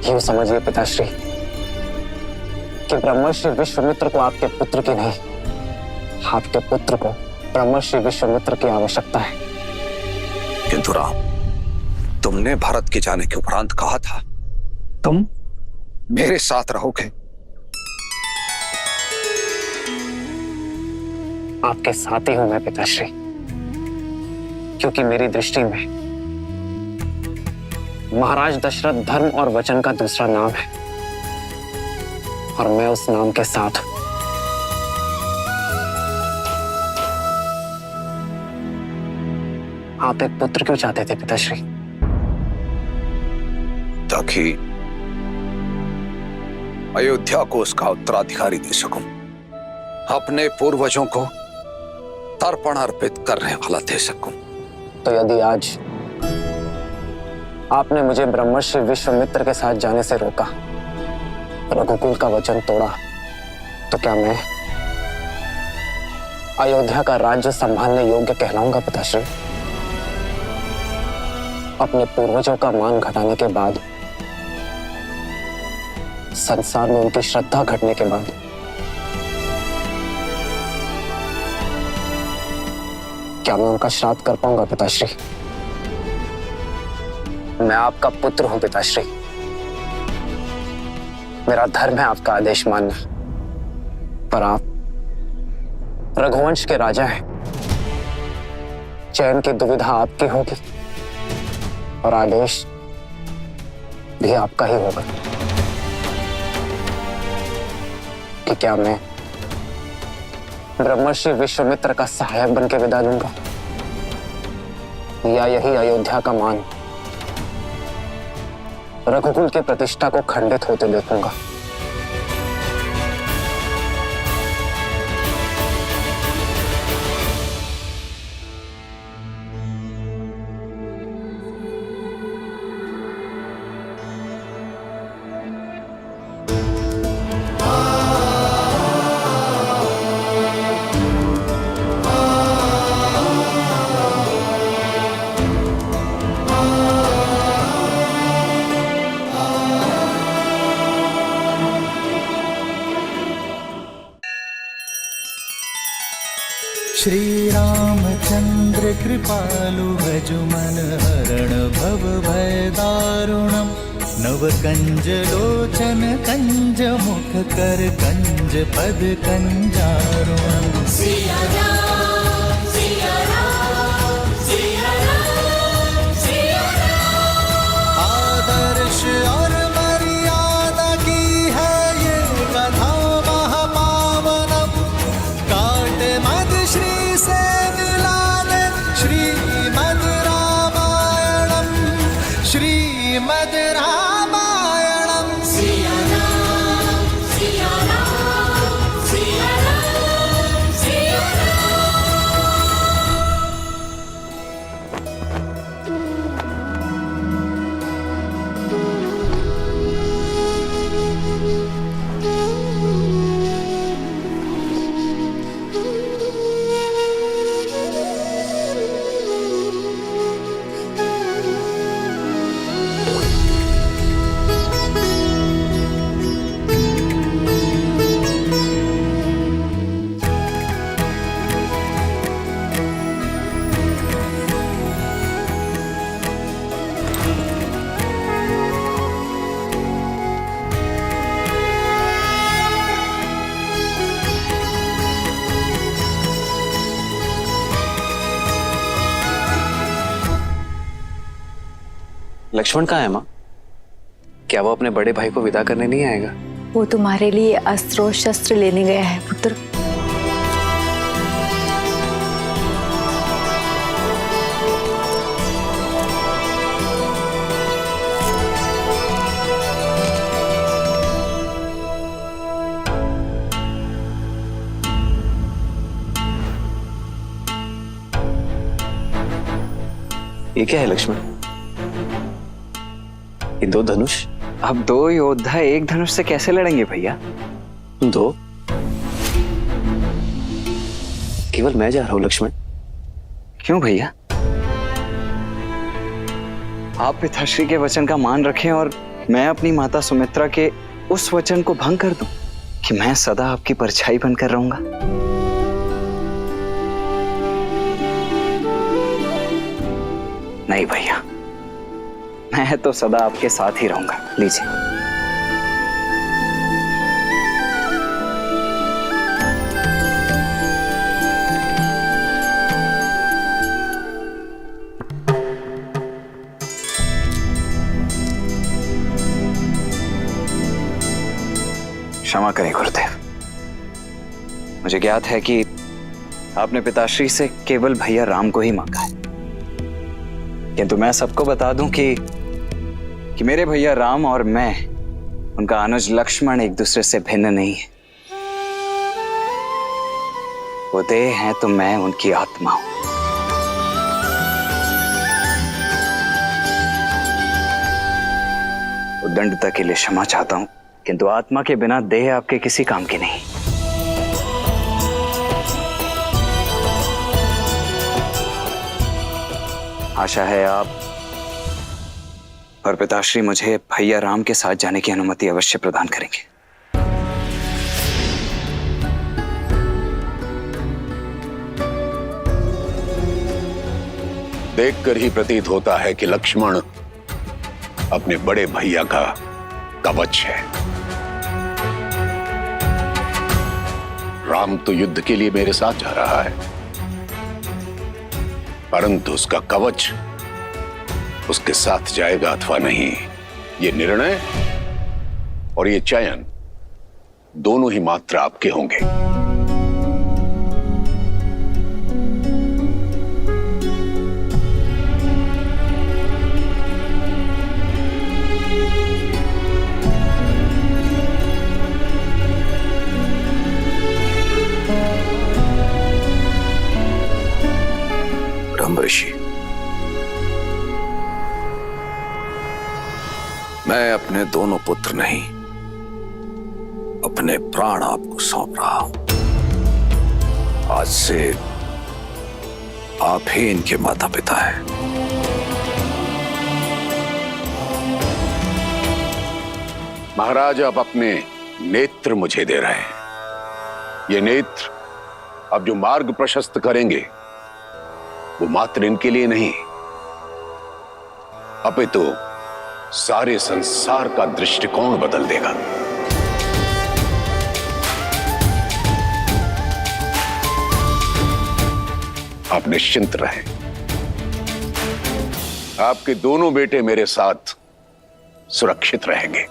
G: यूं समझिए पिताश्री कि ब्रह्मर्षि विश्वामित्र को आपके पुत्र की नहीं, आपके पुत्र को ब्रह्मर्षि विश्वामित्र की आवश्यकता है।
D: किंतु राम, तुमने भारत के जाने के उपरांत कहा था तुम मेरे साथ रहोगे।
G: आपके साथ ही हूं मैं पिताश्री, क्योंकि मेरी दृष्टि में महाराज दशरथ धर्म और वचन का दूसरा नाम है और मैं उस नाम के साथ हूं। आप एक पुत्र क्यों चाहते थे पिताश्री?
D: ताकि अयोध्या को उसका उत्तराधिकारी दे सकूं, अपने पूर्वजों को तर्पण अर्पित करने वाला दे सकूं।
G: तो यदि आज आपने मुझे ब्रह्मर्षि विश्वामित्र के साथ जाने से रोका, रघुकुल का वचन तोड़ा, तो क्या मैं अयोध्या का राज्य संभालने योग्य कहलाऊंगा पिताश्री? अपने पूर्वजों का मान घटाने के बाद, संसार में उनकी श्रद्धा घटने के बाद, क्या मैं उनका श्राद्ध कर पाऊंगा पिताश्री? मैं आपका पुत्र हूं पिताश्री, मेरा धर्म है आपका आदेश मानना, पर आप रघुवंश के राजा हैं। चयन की दुविधा आपकी होगी और आदेश भी आपका ही होगा कि क्या मैं ब्रह्मर्षि विश्वामित्र का सहायक बन के विदा लूंगा, या यही अयोध्या का मान, रघुकुल की प्रतिष्ठा को खंडित होते देखूंगा।
A: श्री रामचंद्र कृपालु भजुमन हरण भव भय दारुणम नव कंज लोचन कंज मुख कर कंज पद कंजारुणम। सिया राम सिया राम सिया राम सिया राम। आदर्श और मर्यादा की है ये कथा महापावनम, काट मद श्री से मिला दे श्रीमद् रामायणम, श्रीमद् रामायणम। सिया राम सिया राम सिया राम सिया
G: लक्ष्मण कहाँ है माँ? क्या वो अपने बड़े भाई को विदा करने नहीं आएगा?
C: वो तुम्हारे लिए अस्त्र और शस्त्र लेने गया है पुत्र।
G: ये क्या है लक्ष्मण? ये दो धनुष? अब दो योद्धा एक धनुष से कैसे लड़ेंगे भैया? दो? केवल मैं जा रहा हूं लक्ष्मण। क्यों भैया? आप पिताश्री के वचन का मान रखें और मैं अपनी माता सुमित्रा के उस वचन को भंग कर दूं कि मैं सदा आपकी परछाई बनकर रहूंगा। नहीं भैया, मैं तो सदा आपके साथ ही रहूंगा। लीजिए। क्षमा करें गुरुदेव, मुझे ज्ञात है कि आपने पिताश्री से केवल भैया राम को ही मांगा है, किंतु मैं सबको बता दूं कि मेरे भैया राम और मैं, उनका अनुज लक्ष्मण एक दूसरे से भिन्न नहीं है। वो देह हैं तो मैं उनकी आत्मा हूं। उद्दंडता के लिए क्षमा चाहता हूँ, किंतु आत्मा के बिना देह आपके किसी काम की नहीं। आशा है आप और पिताश्री मुझे भैया राम के साथ जाने की अनुमति अवश्य प्रदान करेंगे।
N: देखकर ही प्रतीत होता है कि लक्ष्मण अपने बड़े भैया का कवच है। राम तो युद्ध के लिए मेरे साथ जा रहा है, परंतु उसका कवच उसके साथ जाएगा अथवा नहीं, ये निर्णय और ये चयन दोनों ही मात्र आपके होंगे।
D: ऋषि, मैं अपने दोनों पुत्र नहीं, अपने प्राण आपको सौंप रहा हूं। आज से आप ही इनके माता पिता हैं।
N: महाराज, आप अपने नेत्र मुझे दे रहे हैं। ये नेत्र अब जो मार्ग प्रशस्त करेंगे वो मात्र इनके लिए नहीं, अपितु सारे संसार का दृष्टिकोण बदल देगा। आप निश्चिंत रहें, आपके दोनों बेटे मेरे साथ सुरक्षित रहेंगे।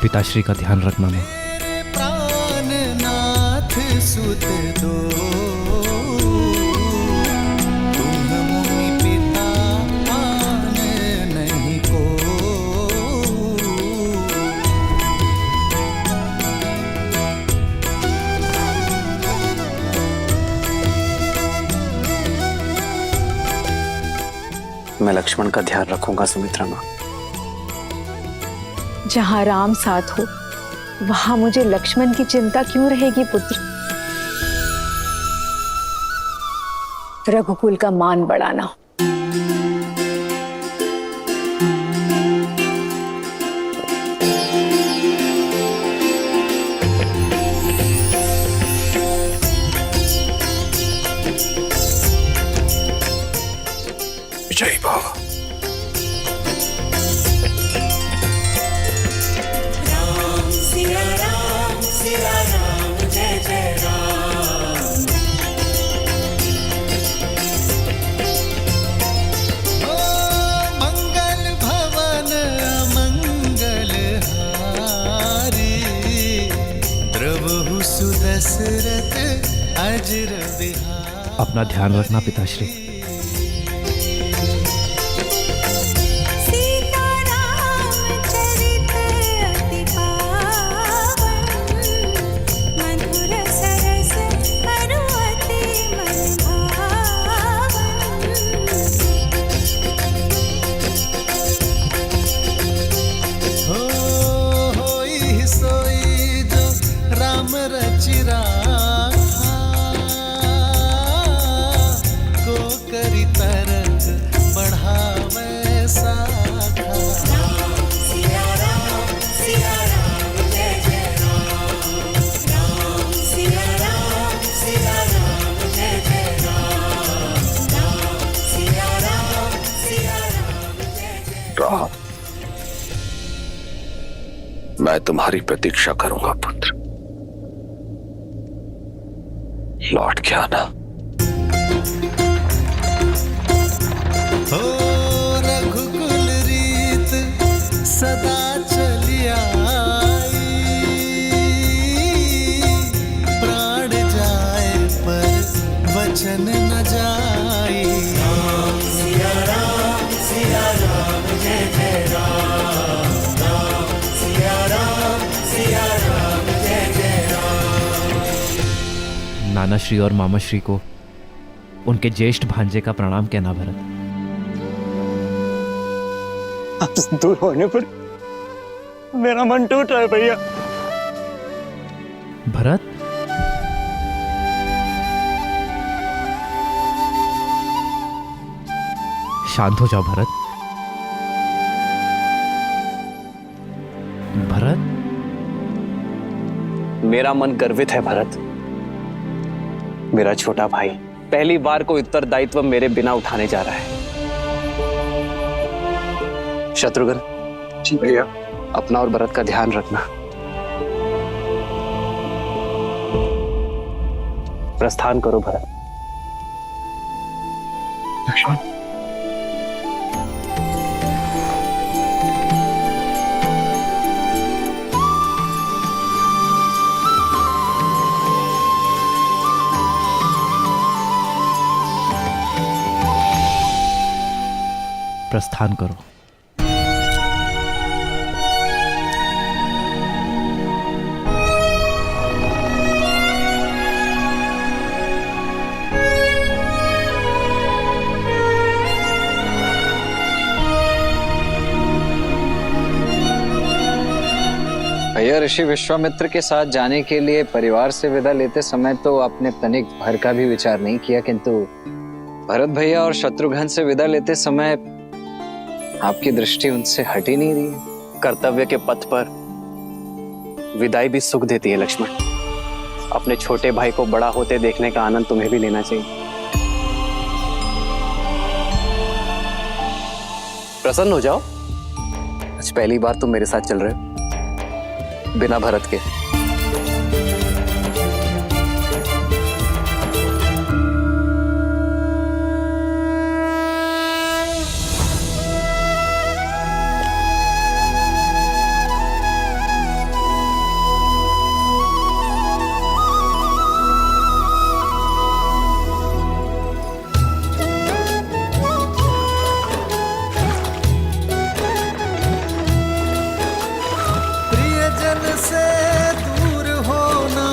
F: पिताश्री का ध्यान रखना मां।
A: प्राणनाथ सुत दो, तुम मुनि पिता आन नहीं को।
G: मैं लक्ष्मण का ध्यान रखूंगा सुमित्रा मां।
K: जहां राम साथ हो वहां मुझे लक्ष्मण की चिंता क्यों रहेगी पुत्र? रघुकुल का मान बढ़ाना।
D: जय बाबा।
F: अपना ध्यान रखना पिताश्री।
D: मैं तुम्हारी प्रतीक्षा करूंगा पुत्र, लौट के आना।
A: हो रघुकुल रीत सदा चली आई, बचन न जाई। राम सिया राम जय जय राम, राम सिया राम जय जय राम।
F: नानाश्री और मामाश्री को उनके ज्येष्ठ भांजे का प्रणाम कहना भरत।
G: आपसे दूर होने पर मेरा मन टूट रहा है भैया।
F: भरत, शांत हो जाओ भरत। भरत,
G: मेरा मन गर्वित है भरत। मेरा छोटा भाई पहली बार कोई उत्तरदायित्व मेरे बिना उठाने जा रहा है। शत्रुघ्न जी भैया, अपना और भरत का ध्यान रखना। प्रस्थान करो भरत। लक्ष्मण,
F: प्रस्थान करो।
G: भैया, ऋषि विश्वामित्र के साथ जाने के लिए परिवार से विदा लेते समय तो आपने तनिक भर का भी विचार नहीं किया, किंतु भरत भैया और शत्रुघ्न से विदा लेते समय आपकी दृष्टि उनसे हट ही नहीं रही। कर्तव्य के पथ पर विदाई भी सुख देती है लक्ष्मण। अपने छोटे भाई को बड़ा होते देखने का आनंद तुम्हें भी लेना चाहिए। प्रसन्न हो जाओ, आज पहली बार तुम मेरे साथ चल रहे हो बिना भरत के।
A: से दूर होना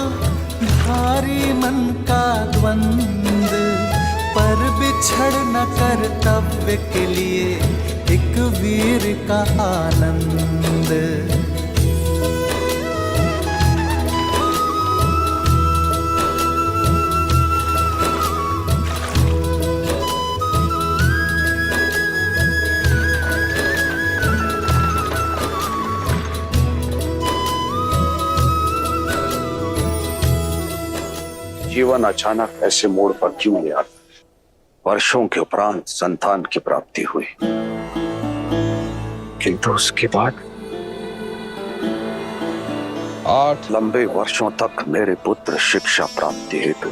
A: भारी मन का द्वंद, पर बिछड़ न कर्तव्य के लिए एक वीर का आनंद।
D: जीवन अचानक ऐसे मोड़ पर क्यों ले आता? वर्षों के उपरांत संतान की प्राप्ति हुई, किंतु उसके बाद 8 लंबे वर्षों तक मेरे पुत्र शिक्षा प्राप्ति हेतु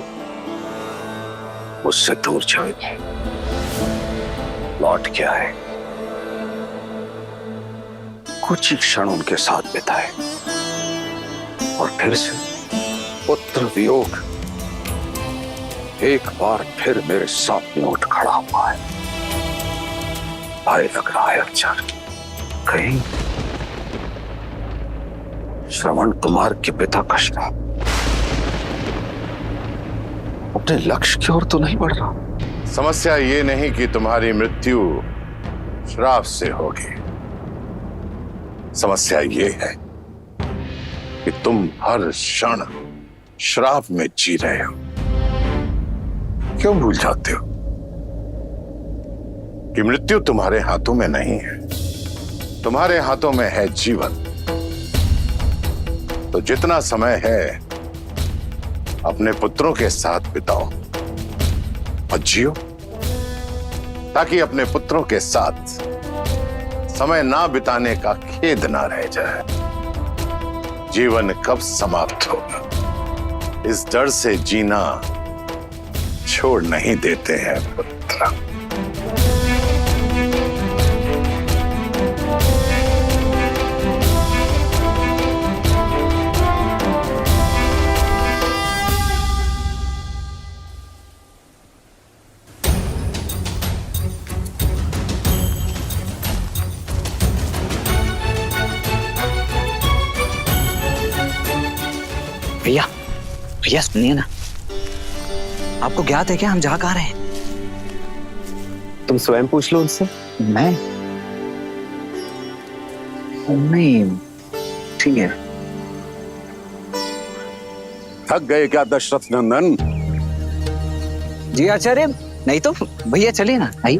D: मुझसे दूर चले गए। लौट के आए, कुछ ही क्षण उनके साथ बिताए और फिर से पुत्र वियोग एक बार फिर मेरे सामने उठ खड़ा हुआ है। भय लग रहा है अचार, कहीं श्रवण कुमार के पिता का श्राप अपने लक्ष्य की ओर तो नहीं बढ़ रहा?
N: समस्या ये नहीं कि तुम्हारी मृत्यु श्राप से होगी, समस्या ये है कि तुम हर क्षण श्राप में जी रहे हो। क्यों भूल जाते हो कि मृत्यु तुम्हारे हाथों में नहीं है, तुम्हारे हाथों में है जीवन। तो जितना समय है अपने पुत्रों के साथ बिताओ और जियो, ताकि अपने पुत्रों के साथ समय ना बिताने का खेद ना रह जाए। जीवन कब समाप्त होगा इस डर से जीना छोड़ नहीं देते हैं पुत्र।
G: भैया भैया सुनिए ना, आपको ज्ञात है क्या हम जा कहाँ रहे हैं? तुम स्वयं पूछ लो उनसे। मैं नहीं, ठीक है।
N: थक गए क्या दशरथ नंदन?
G: जी आचार्य, नहीं तो भैया चलिए ना, आइए।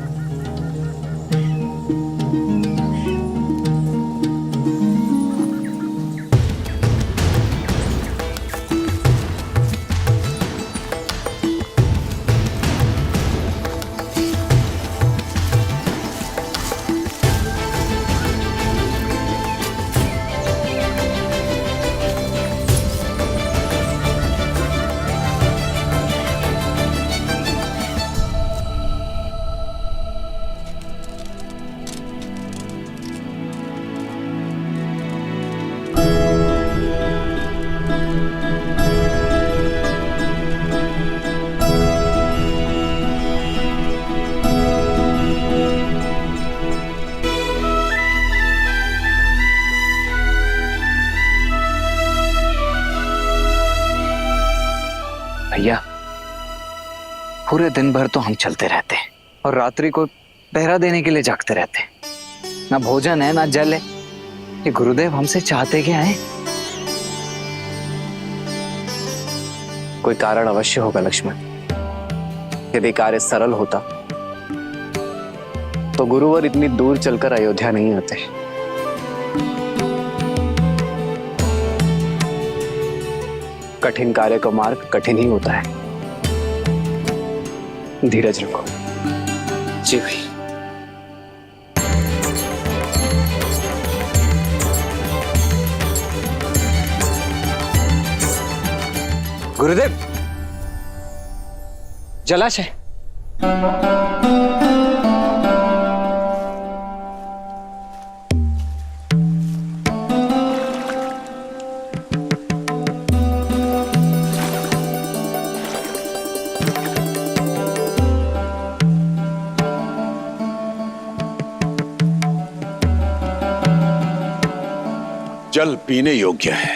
G: भैया पूरे दिन भर तो हम चलते रहते हैं और रात्रि को पहरा देने के लिए जागते रहते हैं। ना भोजन है ना जल है। ये गुरुदेव हमसे चाहते क्या है? कोई कारण अवश्य होगा लक्ष्मण। यदि कार्य सरल होता तो गुरुवर इतनी दूर चलकर अयोध्या नहीं आते। कठिन कार्य का मार्ग कठिन ही होता है। धीरज रखो। जी भाई। गुरुदेव, जलाशय।
N: जल पीने योग्य है।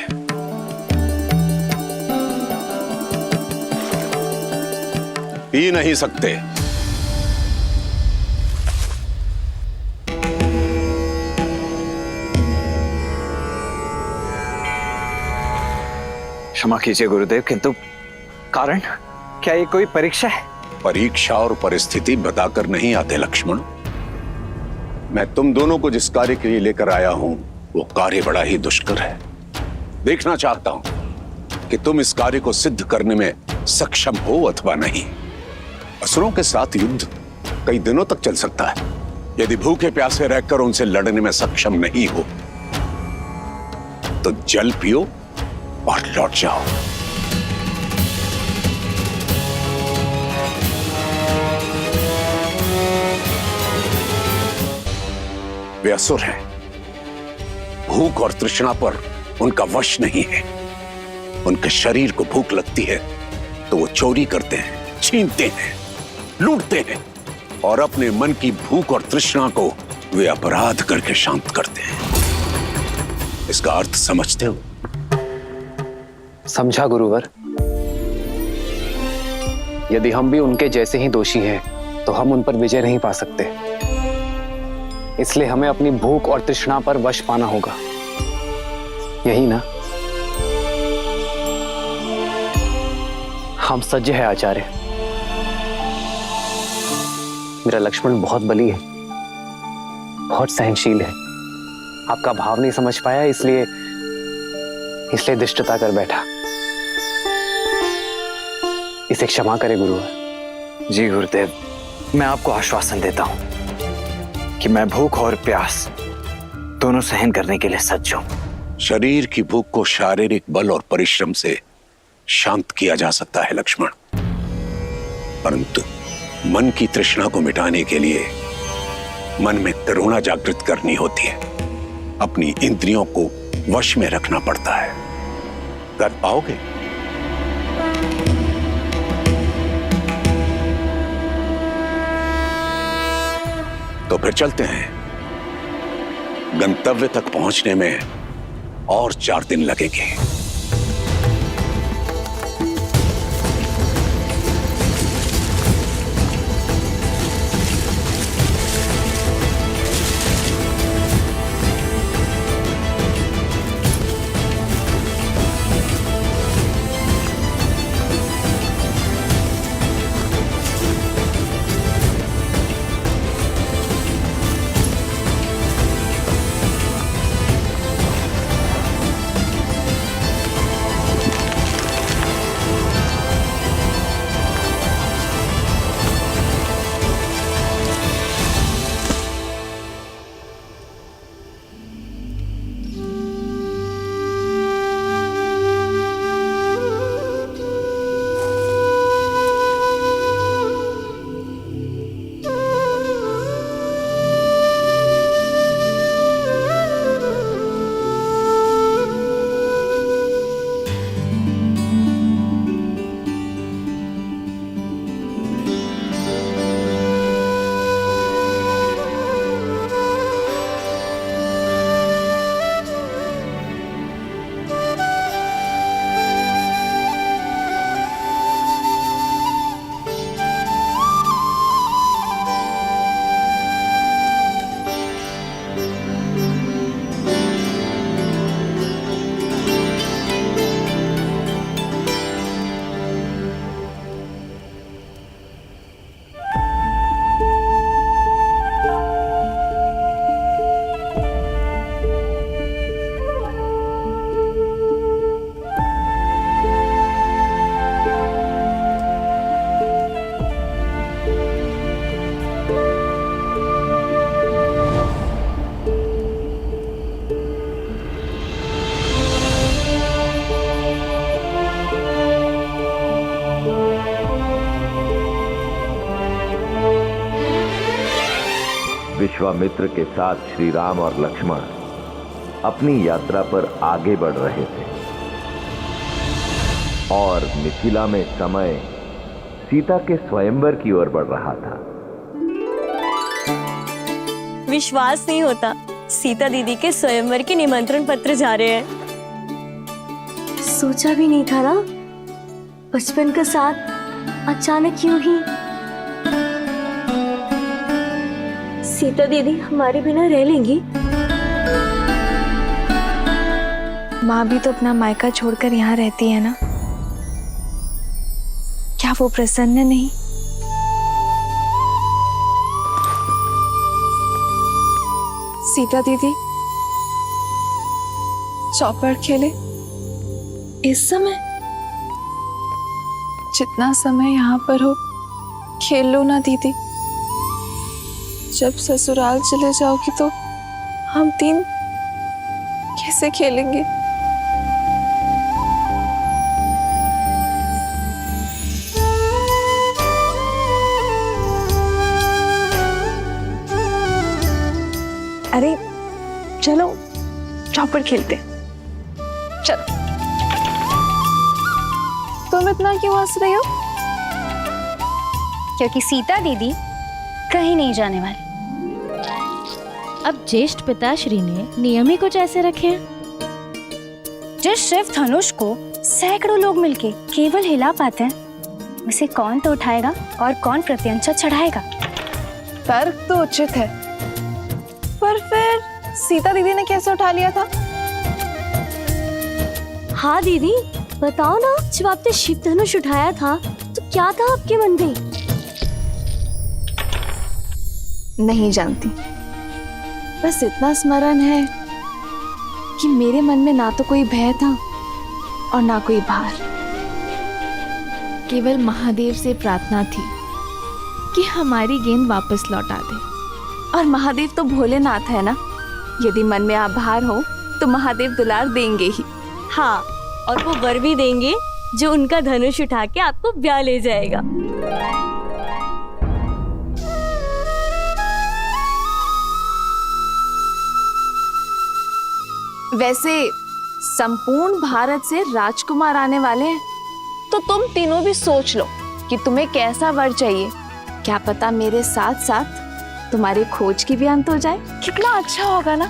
N: पी नहीं सकते।
G: क्षमा कीजिए गुरुदेव, किंतु कारण क्या ये कोई परीक्षा है?
N: परीक्षा और परिस्थिति बताकर नहीं आते लक्ष्मण। मैं तुम दोनों को जिस कार्य के लिए लेकर आया हूं वो कार्य बड़ा ही दुष्कर है। देखना चाहता हूं कि तुम इस कार्य को सिद्ध करने में सक्षम हो अथवा नहीं। असुरों के साथ युद्ध कई दिनों तक चल सकता है। यदि भूखे प्यासे रहकर उनसे लड़ने में सक्षम नहीं हो तो जल पियो और लौट जाओ। वे असुर हैं। भूख और तृष्णा पर उनका वश नहीं है। उनके शरीर को भूख लगती है तो वो चोरी करते हैं, छीनते हैं, लूटते हैं और अपने मन की भूख और तृष्णा को वे अपराध करके शांत करते हैं। इसका अर्थ समझते हो?
G: समझा गुरुवर। यदि हम भी उनके जैसे ही दोषी हैं तो हम उन पर विजय नहीं पा सकते। इसलिए हमें अपनी भूख और तृष्णा पर वश पाना होगा, यही ना? हम सज्ज है आचार्य। मेरा लक्ष्मण बहुत बली है, बहुत सहनशील है। आपका भाव नहीं समझ पाया, इसलिए दुष्टता कर बैठा। इसे क्षमा करे गुरुवर। जी गुरुदेव, मैं आपको आश्वासन देता हूं कि मैं भूख और प्यास दोनों सहन करने के लिए सज्ज हूं।
N: शरीर की भूख को शारीरिक बल और परिश्रम से शांत किया जा सकता है लक्ष्मण, परंतु मन की तृष्णा को मिटाने के लिए मन में करुणा जागृत करनी होती है। अपनी इंद्रियों को वश में रखना पड़ता है। कर पाओगे? तो फिर चलते हैं। गंतव्य तक पहुंचने में और 4 दिन लगेंगे।
L: विश्वामित्र के साथ श्री राम और लक्ष्मण अपनी यात्रा पर आगे बढ़ रहे थे और मिथिला में समय सीता के स्वयंवर की ओर बढ़ रहा था।
I: विश्वास नहीं होता, सीता दीदी के स्वयंवर के निमंत्रण पत्र जा रहे हैं। सोचा भी नहीं था ना, बचपन का साथ अचानक क्यों ही। सीता दीदी हमारे बिना रह लेंगी?
H: माँ भी तो अपना मायका छोड़कर यहाँ रहती है ना, क्या वो प्रसन्न नहीं? सीता दीदी चौपड़ खेले इस समय? जितना समय यहाँ पर हो खेल लो ना दीदी। जब ससुराल चले जाओगी तो हम तीन कैसे खेलेंगे? अरे चलो चौपड़ खेलते, चलो। तुम इतना क्यों हंस रही हो?
I: क्योंकि सीता दीदी कहीं नहीं जाने वाली।
K: अब ज्येष्ठ पिताश्री ने नियम ही कुछ ऐसे रखे हैं। जिस शिव धनुष को सैकड़ों लोग मिलके केवल हिला पाते हैं, उसे कौन तो उठाएगा और कौन प्रत्यंचा चढ़ाएगा?
H: तर्क तो उचित है, पर फिर सीता दीदी ने कैसे उठा लिया था?
I: हाँ दीदी बताओ ना, जब आपने शिव धनुष उठाया था तो क्या था आपके मन में?
H: नहीं जानती, बस इतना स्मरण है कि मेरे मन में ना तो कोई भय था और ना कोई भार। केवल महादेव से प्रार्थना थी कि हमारी गेंद वापस लौटा दे। और महादेव तो भोलेनाथ है ना, यदि मन में आभार हो तो महादेव दुलार देंगे ही।
I: हाँ, और वो वर भी देंगे जो उनका धनुष उठा के आपको ब्याह ले जाएगा।
H: वैसे संपूर्ण भारत से राजकुमार आने वाले हैं, तो तुम तीनों भी सोच लो कि तुम्हें कैसा वर चाहिए। क्या पता मेरे साथ साथ तुम्हारी खोज की भी अंत हो जाए। कितना अच्छा होगा ना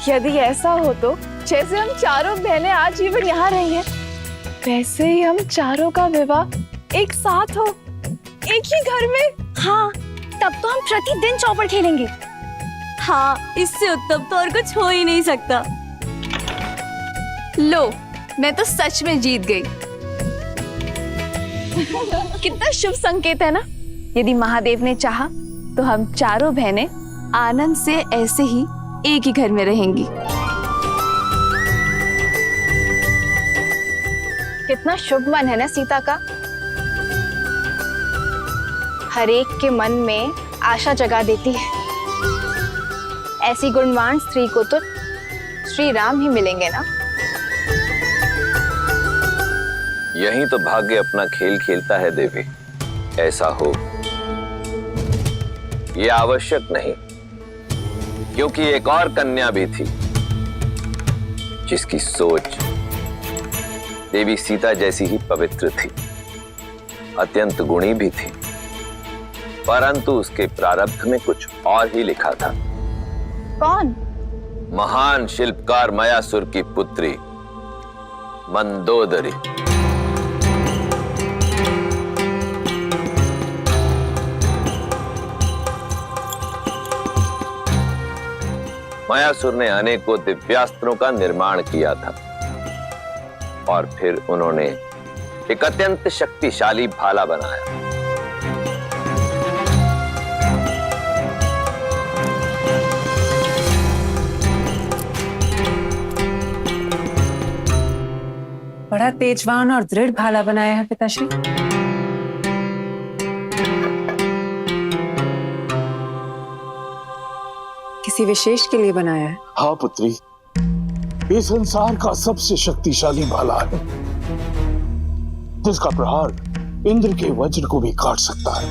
H: यदि ऐसा हो तो। जैसे हम चारों बहनें आज जीवन यहाँ रही हैं, वैसे ही हम चारों का विवाह एक साथ हो, एक ही घर में।
I: हाँ, तब तो हम प्रतिदिन चौपड़ खेलेंगे। हाँ, इससे उत्तम तो और कुछ हो ही नहीं सकता।
H: लो, मैं तो सच में जीत गई। कितना शुभ संकेत है ना। यदि महादेव ने चाहा तो हम चारों बहनें आनंद से ऐसे ही एक ही घर में रहेंगी। कितना शुभ मन है ना सीता का। हर एक के मन में आशा जगा देती है। ऐसी गुणवान स्त्री को तो श्री राम ही मिलेंगे ना।
L: यहीं तो भाग्य अपना खेल खेलता है देवी। ऐसा हो यह आवश्यक नहीं, क्योंकि एक और कन्या भी थी जिसकी सोच देवी सीता जैसी ही पवित्र थी, अत्यंत गुणी भी थी, परंतु उसके प्रारब्ध में कुछ और ही लिखा था।
H: कौन?
L: महान शिल्पकार मयासुर की पुत्री मंदोदरी। मयासुर ने अनेकों दिव्यास्त्रों का निर्माण किया था और फिर उन्होंने एक अत्यंत शक्तिशाली भाला बनाया।
C: बड़ा तेजवान और दृढ़ भाला बनाया है पिताश्री। किसी विशेष के लिए बनाया है?
M: हाँ पुत्री, ये संसार का सबसे शक्तिशाली भाला है, जिसका प्रहार इंद्र के वज्र को भी काट सकता है।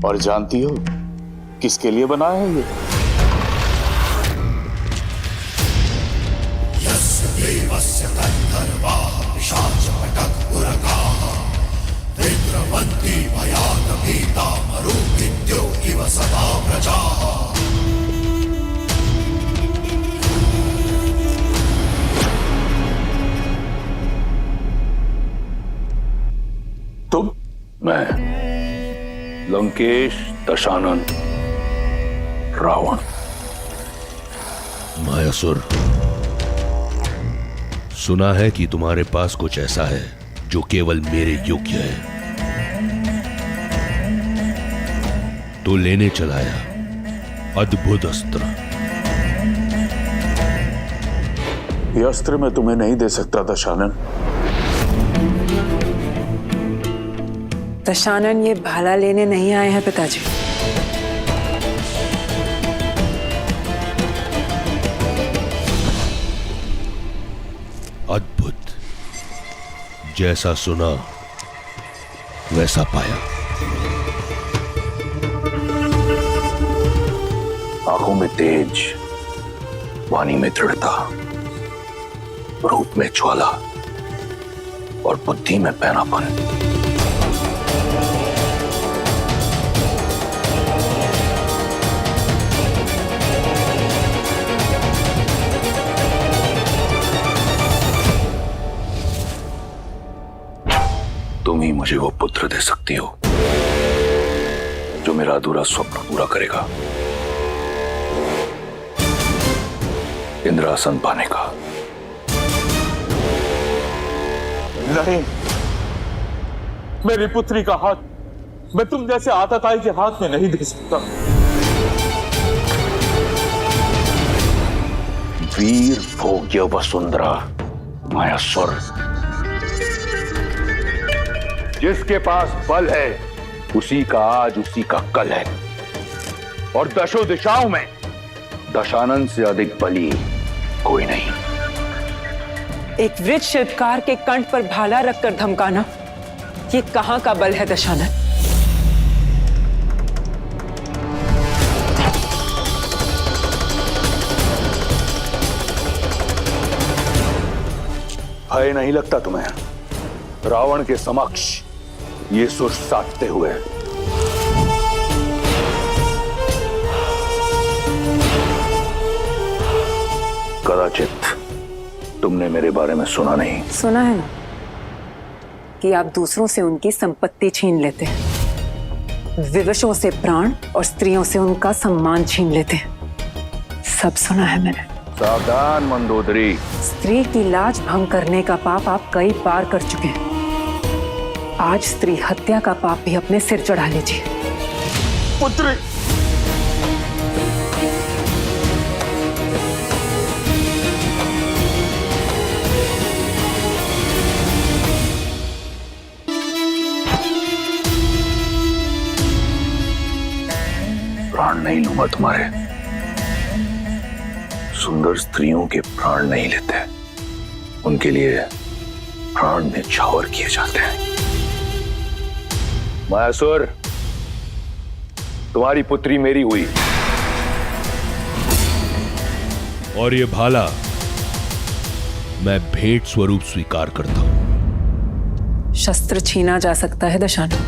N: और जानती हो किसके लिए बनाया है ये? तुम? मैं लंकेश दशानन रावण।
M: मायासुर, सुना है कि तुम्हारे पास कुछ ऐसा है जो केवल मेरे योग्य है, तो लेने चलाया अद्भुत अस्त्र।
N: ये अस्त्र मैं तुम्हें नहीं दे सकता दशानन।
C: दशानन, ये भाला लेने नहीं आए हैं पिताजी।
M: अद्भुत, जैसा सुना वैसा पाया।
N: आंखों में तेज, वाणी में दृढ़ता, रूप में ज्वाला और बुद्धि में पैनापन। तुम ही मुझे वो पुत्र दे सकती हो जो मेरा अधूरा स्वप्न पूरा करेगा, इंद्रासन पाने का।
M: नहीं, मेरी पुत्री का हाथ मैं तुम जैसे आतताई के हाथ में नहीं दे सकता।
N: वीर भोग्य वसुंधरा मायासुर, जिसके पास बल है उसी का आज उसी का कल है, और दशों दिशाओं में दशानन से अधिक बली कोई नहीं।
C: एक वृद्ध शिल्पकार के कंठ पर भाला रखकर धमकाना, ये कहां का बल है दशानन?
N: भय नहीं लगता तुम्हें रावण के समक्ष ये सुर साधते हुए? कदाचित तुमने मेरे बारे में सुना नहीं।
C: सुना है ना कि आप दूसरों से उनकी संपत्ति छीन लेते हैं, विवशों से प्राण और स्त्रियों से उनका सम्मान छीन लेते हैं। सब सुना है मैंने।
N: सावधान मंदोदरी,
C: स्त्री की लाज भंग करने का पाप आप कई बार कर चुके हैं। आज स्त्री हत्या का पाप भी अपने सिर चढ़ा लीजिए।
N: पुत्री, प्राण नहीं लूंगा तुम्हारे। सुंदर स्त्रियों के प्राण नहीं लेते, उनके लिए प्राण न्यौछावर किए जाते हैं। मायासुर, तुम्हारी पुत्री मेरी हुई,
M: और ये भाला मैं भेंट स्वरूप स्वीकार करता हूं।
C: शस्त्र छीना जा सकता है दशानन,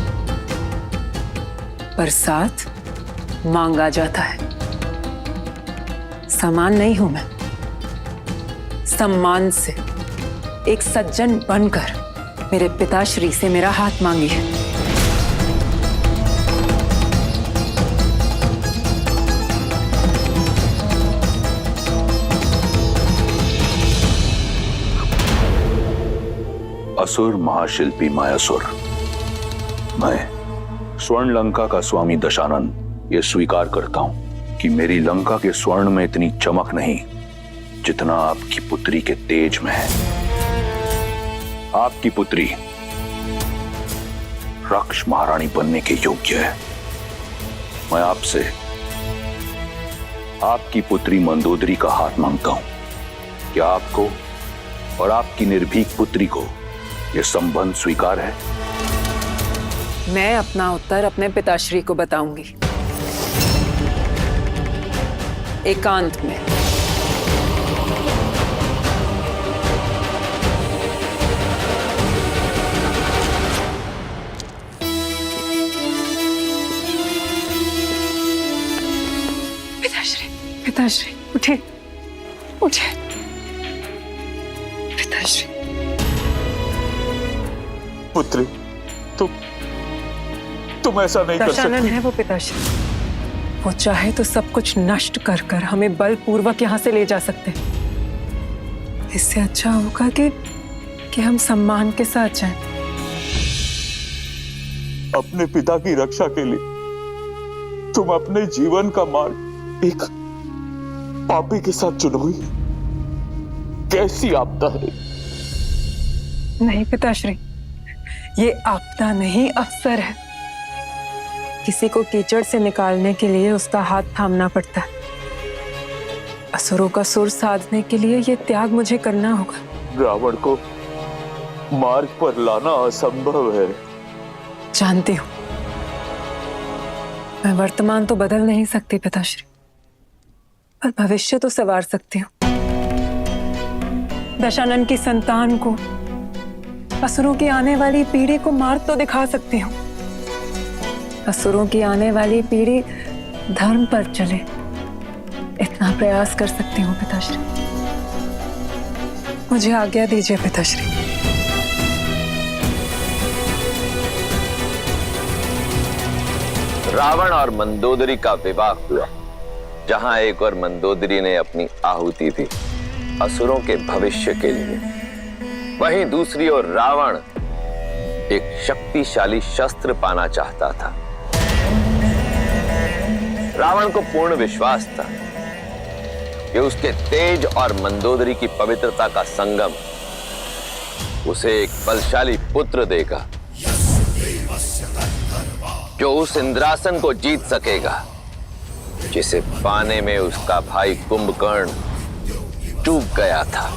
C: पर साथ मांगा जाता है। समान नहीं हूं मैं, सम्मान से एक सज्जन बनकर मेरे पिताश्री से मेरा हाथ मांगिए।
N: असुर महाशिल्पी मायासुर, मैं स्वर्ण लंका का स्वामी दशानन ये स्वीकार करता हूं कि मेरी लंका के स्वर्ण में इतनी चमक नहीं जितना आपकी पुत्री के तेज में है। आपकी पुत्री रक्ष महारानी बनने के योग्य है। मैं आपसे आपकी पुत्री मंदोदरी का हाथ मांगता हूं। क्या आपको और आपकी निर्भीक पुत्री को यह संबंध स्वीकार है?
C: मैं अपना उत्तर अपने पिताश्री को बताऊंगी, एकांत में। पिताश्री उठे, उठे पिताश्री।
E: पुत्री, तुम ऐसा नहीं कर
C: दशानन
E: सकती।
C: है वो पिताश्री, वो चाहे तो सब कुछ नष्ट कर कर हमें बलपूर्वक यहाँ से ले जा सकते हैं। इससे अच्छा होगा कि हम सम्मान के साथ जाएं।
E: अपने पिता की रक्षा के लिए तुम अपने जीवन का मार्ग एक पापी के साथ चुनोगी? कैसी आपदा है?
C: नहीं पिताश्री, ये आपदा नहीं, अवसर है। किसी को कीचड़ से निकालने के लिए उसका हाथ थामना पड़ता है। असुरों का सुर साधने के लिए ये त्याग मुझे करना होगा।
E: रावण को मार्ग पर लाना असंभव है।
C: जानती हूं, मैं वर्तमान तो बदल नहीं सकती पिताश्री, पर भविष्य तो संवार सकती हूँ। दशानन की संतान को, असुरों की आने वाली पीढ़ी को मार्ग तो दिखा सकती हूँ। असुरों की आने वाली पीढ़ी धर्म पर चले, इतना प्रयास कर सकती हूँ पिताश्री। मुझे आज्ञा दीजिए पिताश्री।
L: रावण और मंदोदरी का विवाह हुआ, जहां एक और मंदोदरी ने अपनी आहुति दी असुरों के भविष्य के लिए, वहीं दूसरी ओर रावण एक शक्तिशाली शस्त्र पाना चाहता था। रावण को पूर्ण विश्वास था कि उसके तेज और मंदोदरी की पवित्रता का संगम उसे एक बलशाली पुत्र देगा, जो उस इंद्रासन को जीत सकेगा जिसे पाने में उसका भाई कुंभकर्ण चूक गया था।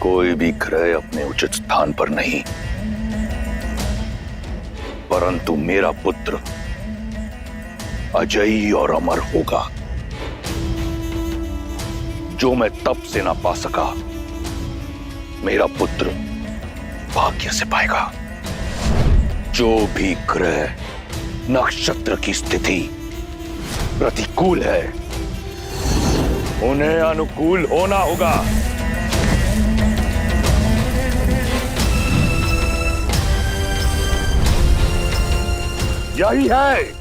N: कोई भी ग्रह अपने उचित स्थान पर नहीं, परंतु मेरा पुत्र अजयी और अमर होगा। जो मैं तप से ना पा सका, मेरा पुत्र भाग्य से पाएगा। जो भी ग्रह नक्षत्र की स्थिति प्रतिकूल है, उन्हें अनुकूल होना होगा। यही है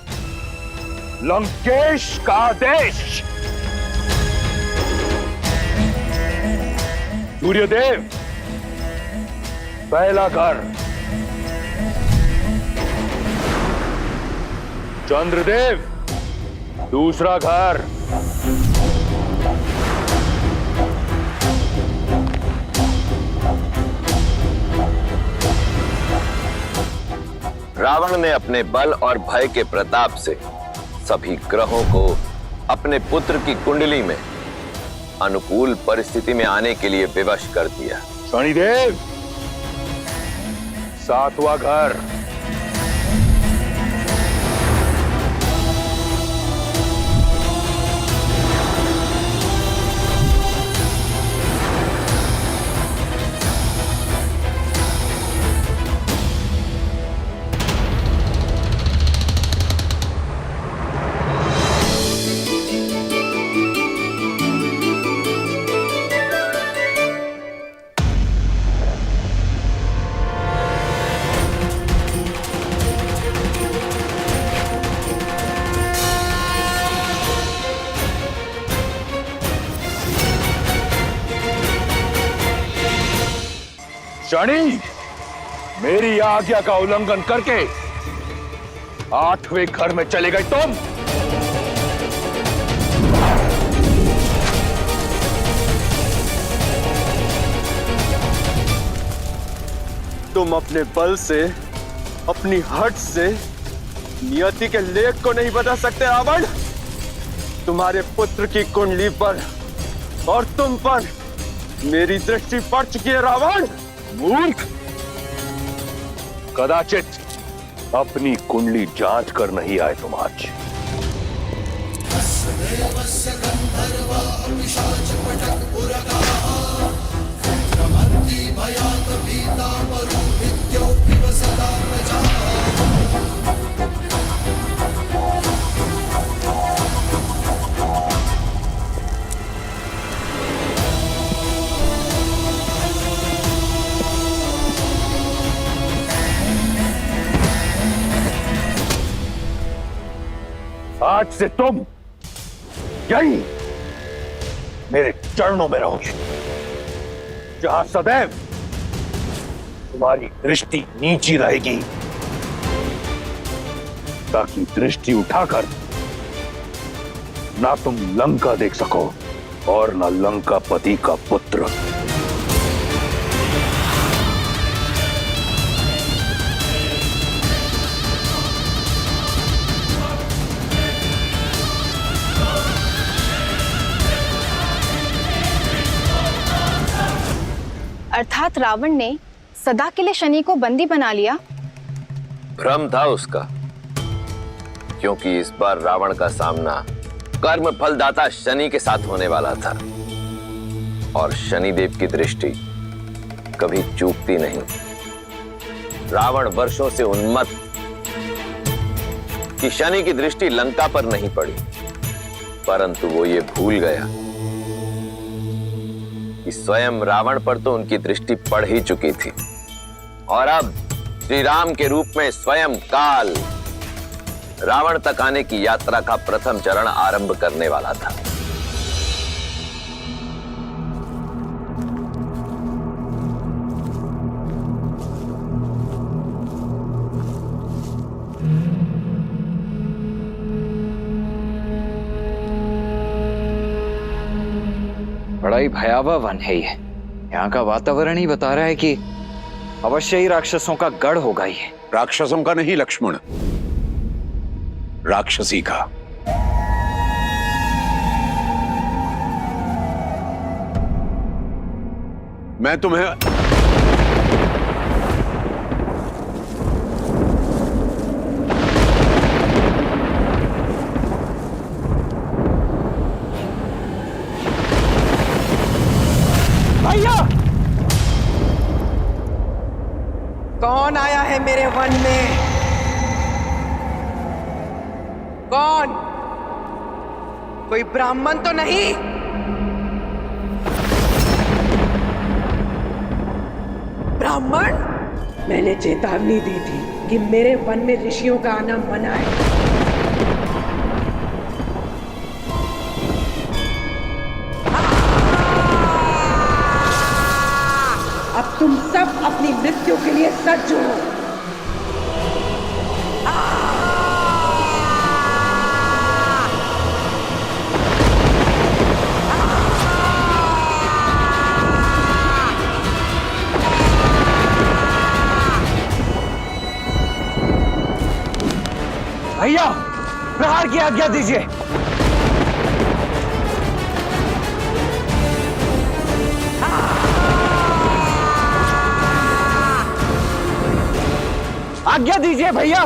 N: लंकेश का आदेश। सूर्यदेव पहला घर, चंद्रदेव दूसरा घर,
L: रावण ने अपने बल और भय के प्रताप से सभी ग्रहों को अपने पुत्र की कुंडली में अनुकूल परिस्थिति में आने के लिए विवश कर दिया।
N: शनिदेव सातवां घर, शनि मेरी आज्ञा का उल्लंघन करके 8वें घर में चले गए तुम।
E: तुम अपने बल से, अपनी हट से नियति के लेख को नहीं बदल सकते रावण। तुम्हारे पुत्र की कुंडली पर और तुम पर मेरी दृष्टि पड़ चुकी है रावण।
N: मूर्ख, कदाचित
M: अपनी कुंडली जांच कर नहीं आए तुम आज। आज से तुम यही मेरे चरणों में रहोगे, जहां सदैव तुम्हारी दृष्टि नीची रहेगी, ताकि दृष्टि उठाकर ना तुम लंका देख सको और ना लंकापति का पुत्र।
H: अर्थात रावण ने सदा के लिए शनि को बंदी बना लिया।
L: भ्रम था उसका, क्योंकि इस बार रावण का सामना कर्म फलदाता शनि के साथ होने वाला था, और शनिदेव की दृष्टि कभी चूकती नहीं। रावण वर्षों से उन्मत्त कि शनि की दृष्टि लंका पर नहीं पड़ी, परंतु वो ये भूल गया कि स्वयं रावण पर तो उनकी दृष्टि पड़ ही चुकी थी, और अब श्री राम के रूप में स्वयं काल रावण तक आने की यात्रा का प्रथम चरण आरंभ करने वाला था।
O: बड़ा ही भयावह वन है ये। यहाँ का वातावरण ही बता रहा है कि अवश्य ही राक्षसों का गढ़ होगा ये।
N: राक्षसों का नहीं लक्ष्मण, राक्षसी का। मैं तुम्हें
B: कौन आया है मेरे वन में? कौन? कोई ब्राह्मण तो नहीं? ब्राह्मण? मैंने चेतावनी दी थी कि मेरे वन में ऋषियों का आना मना है। अब तुम सब अपनी मृत्यु के लिए सज्ज हो।
O: भैया, प्रहार की आज्ञा दीजिए। आज्ञा दीजिए भैया।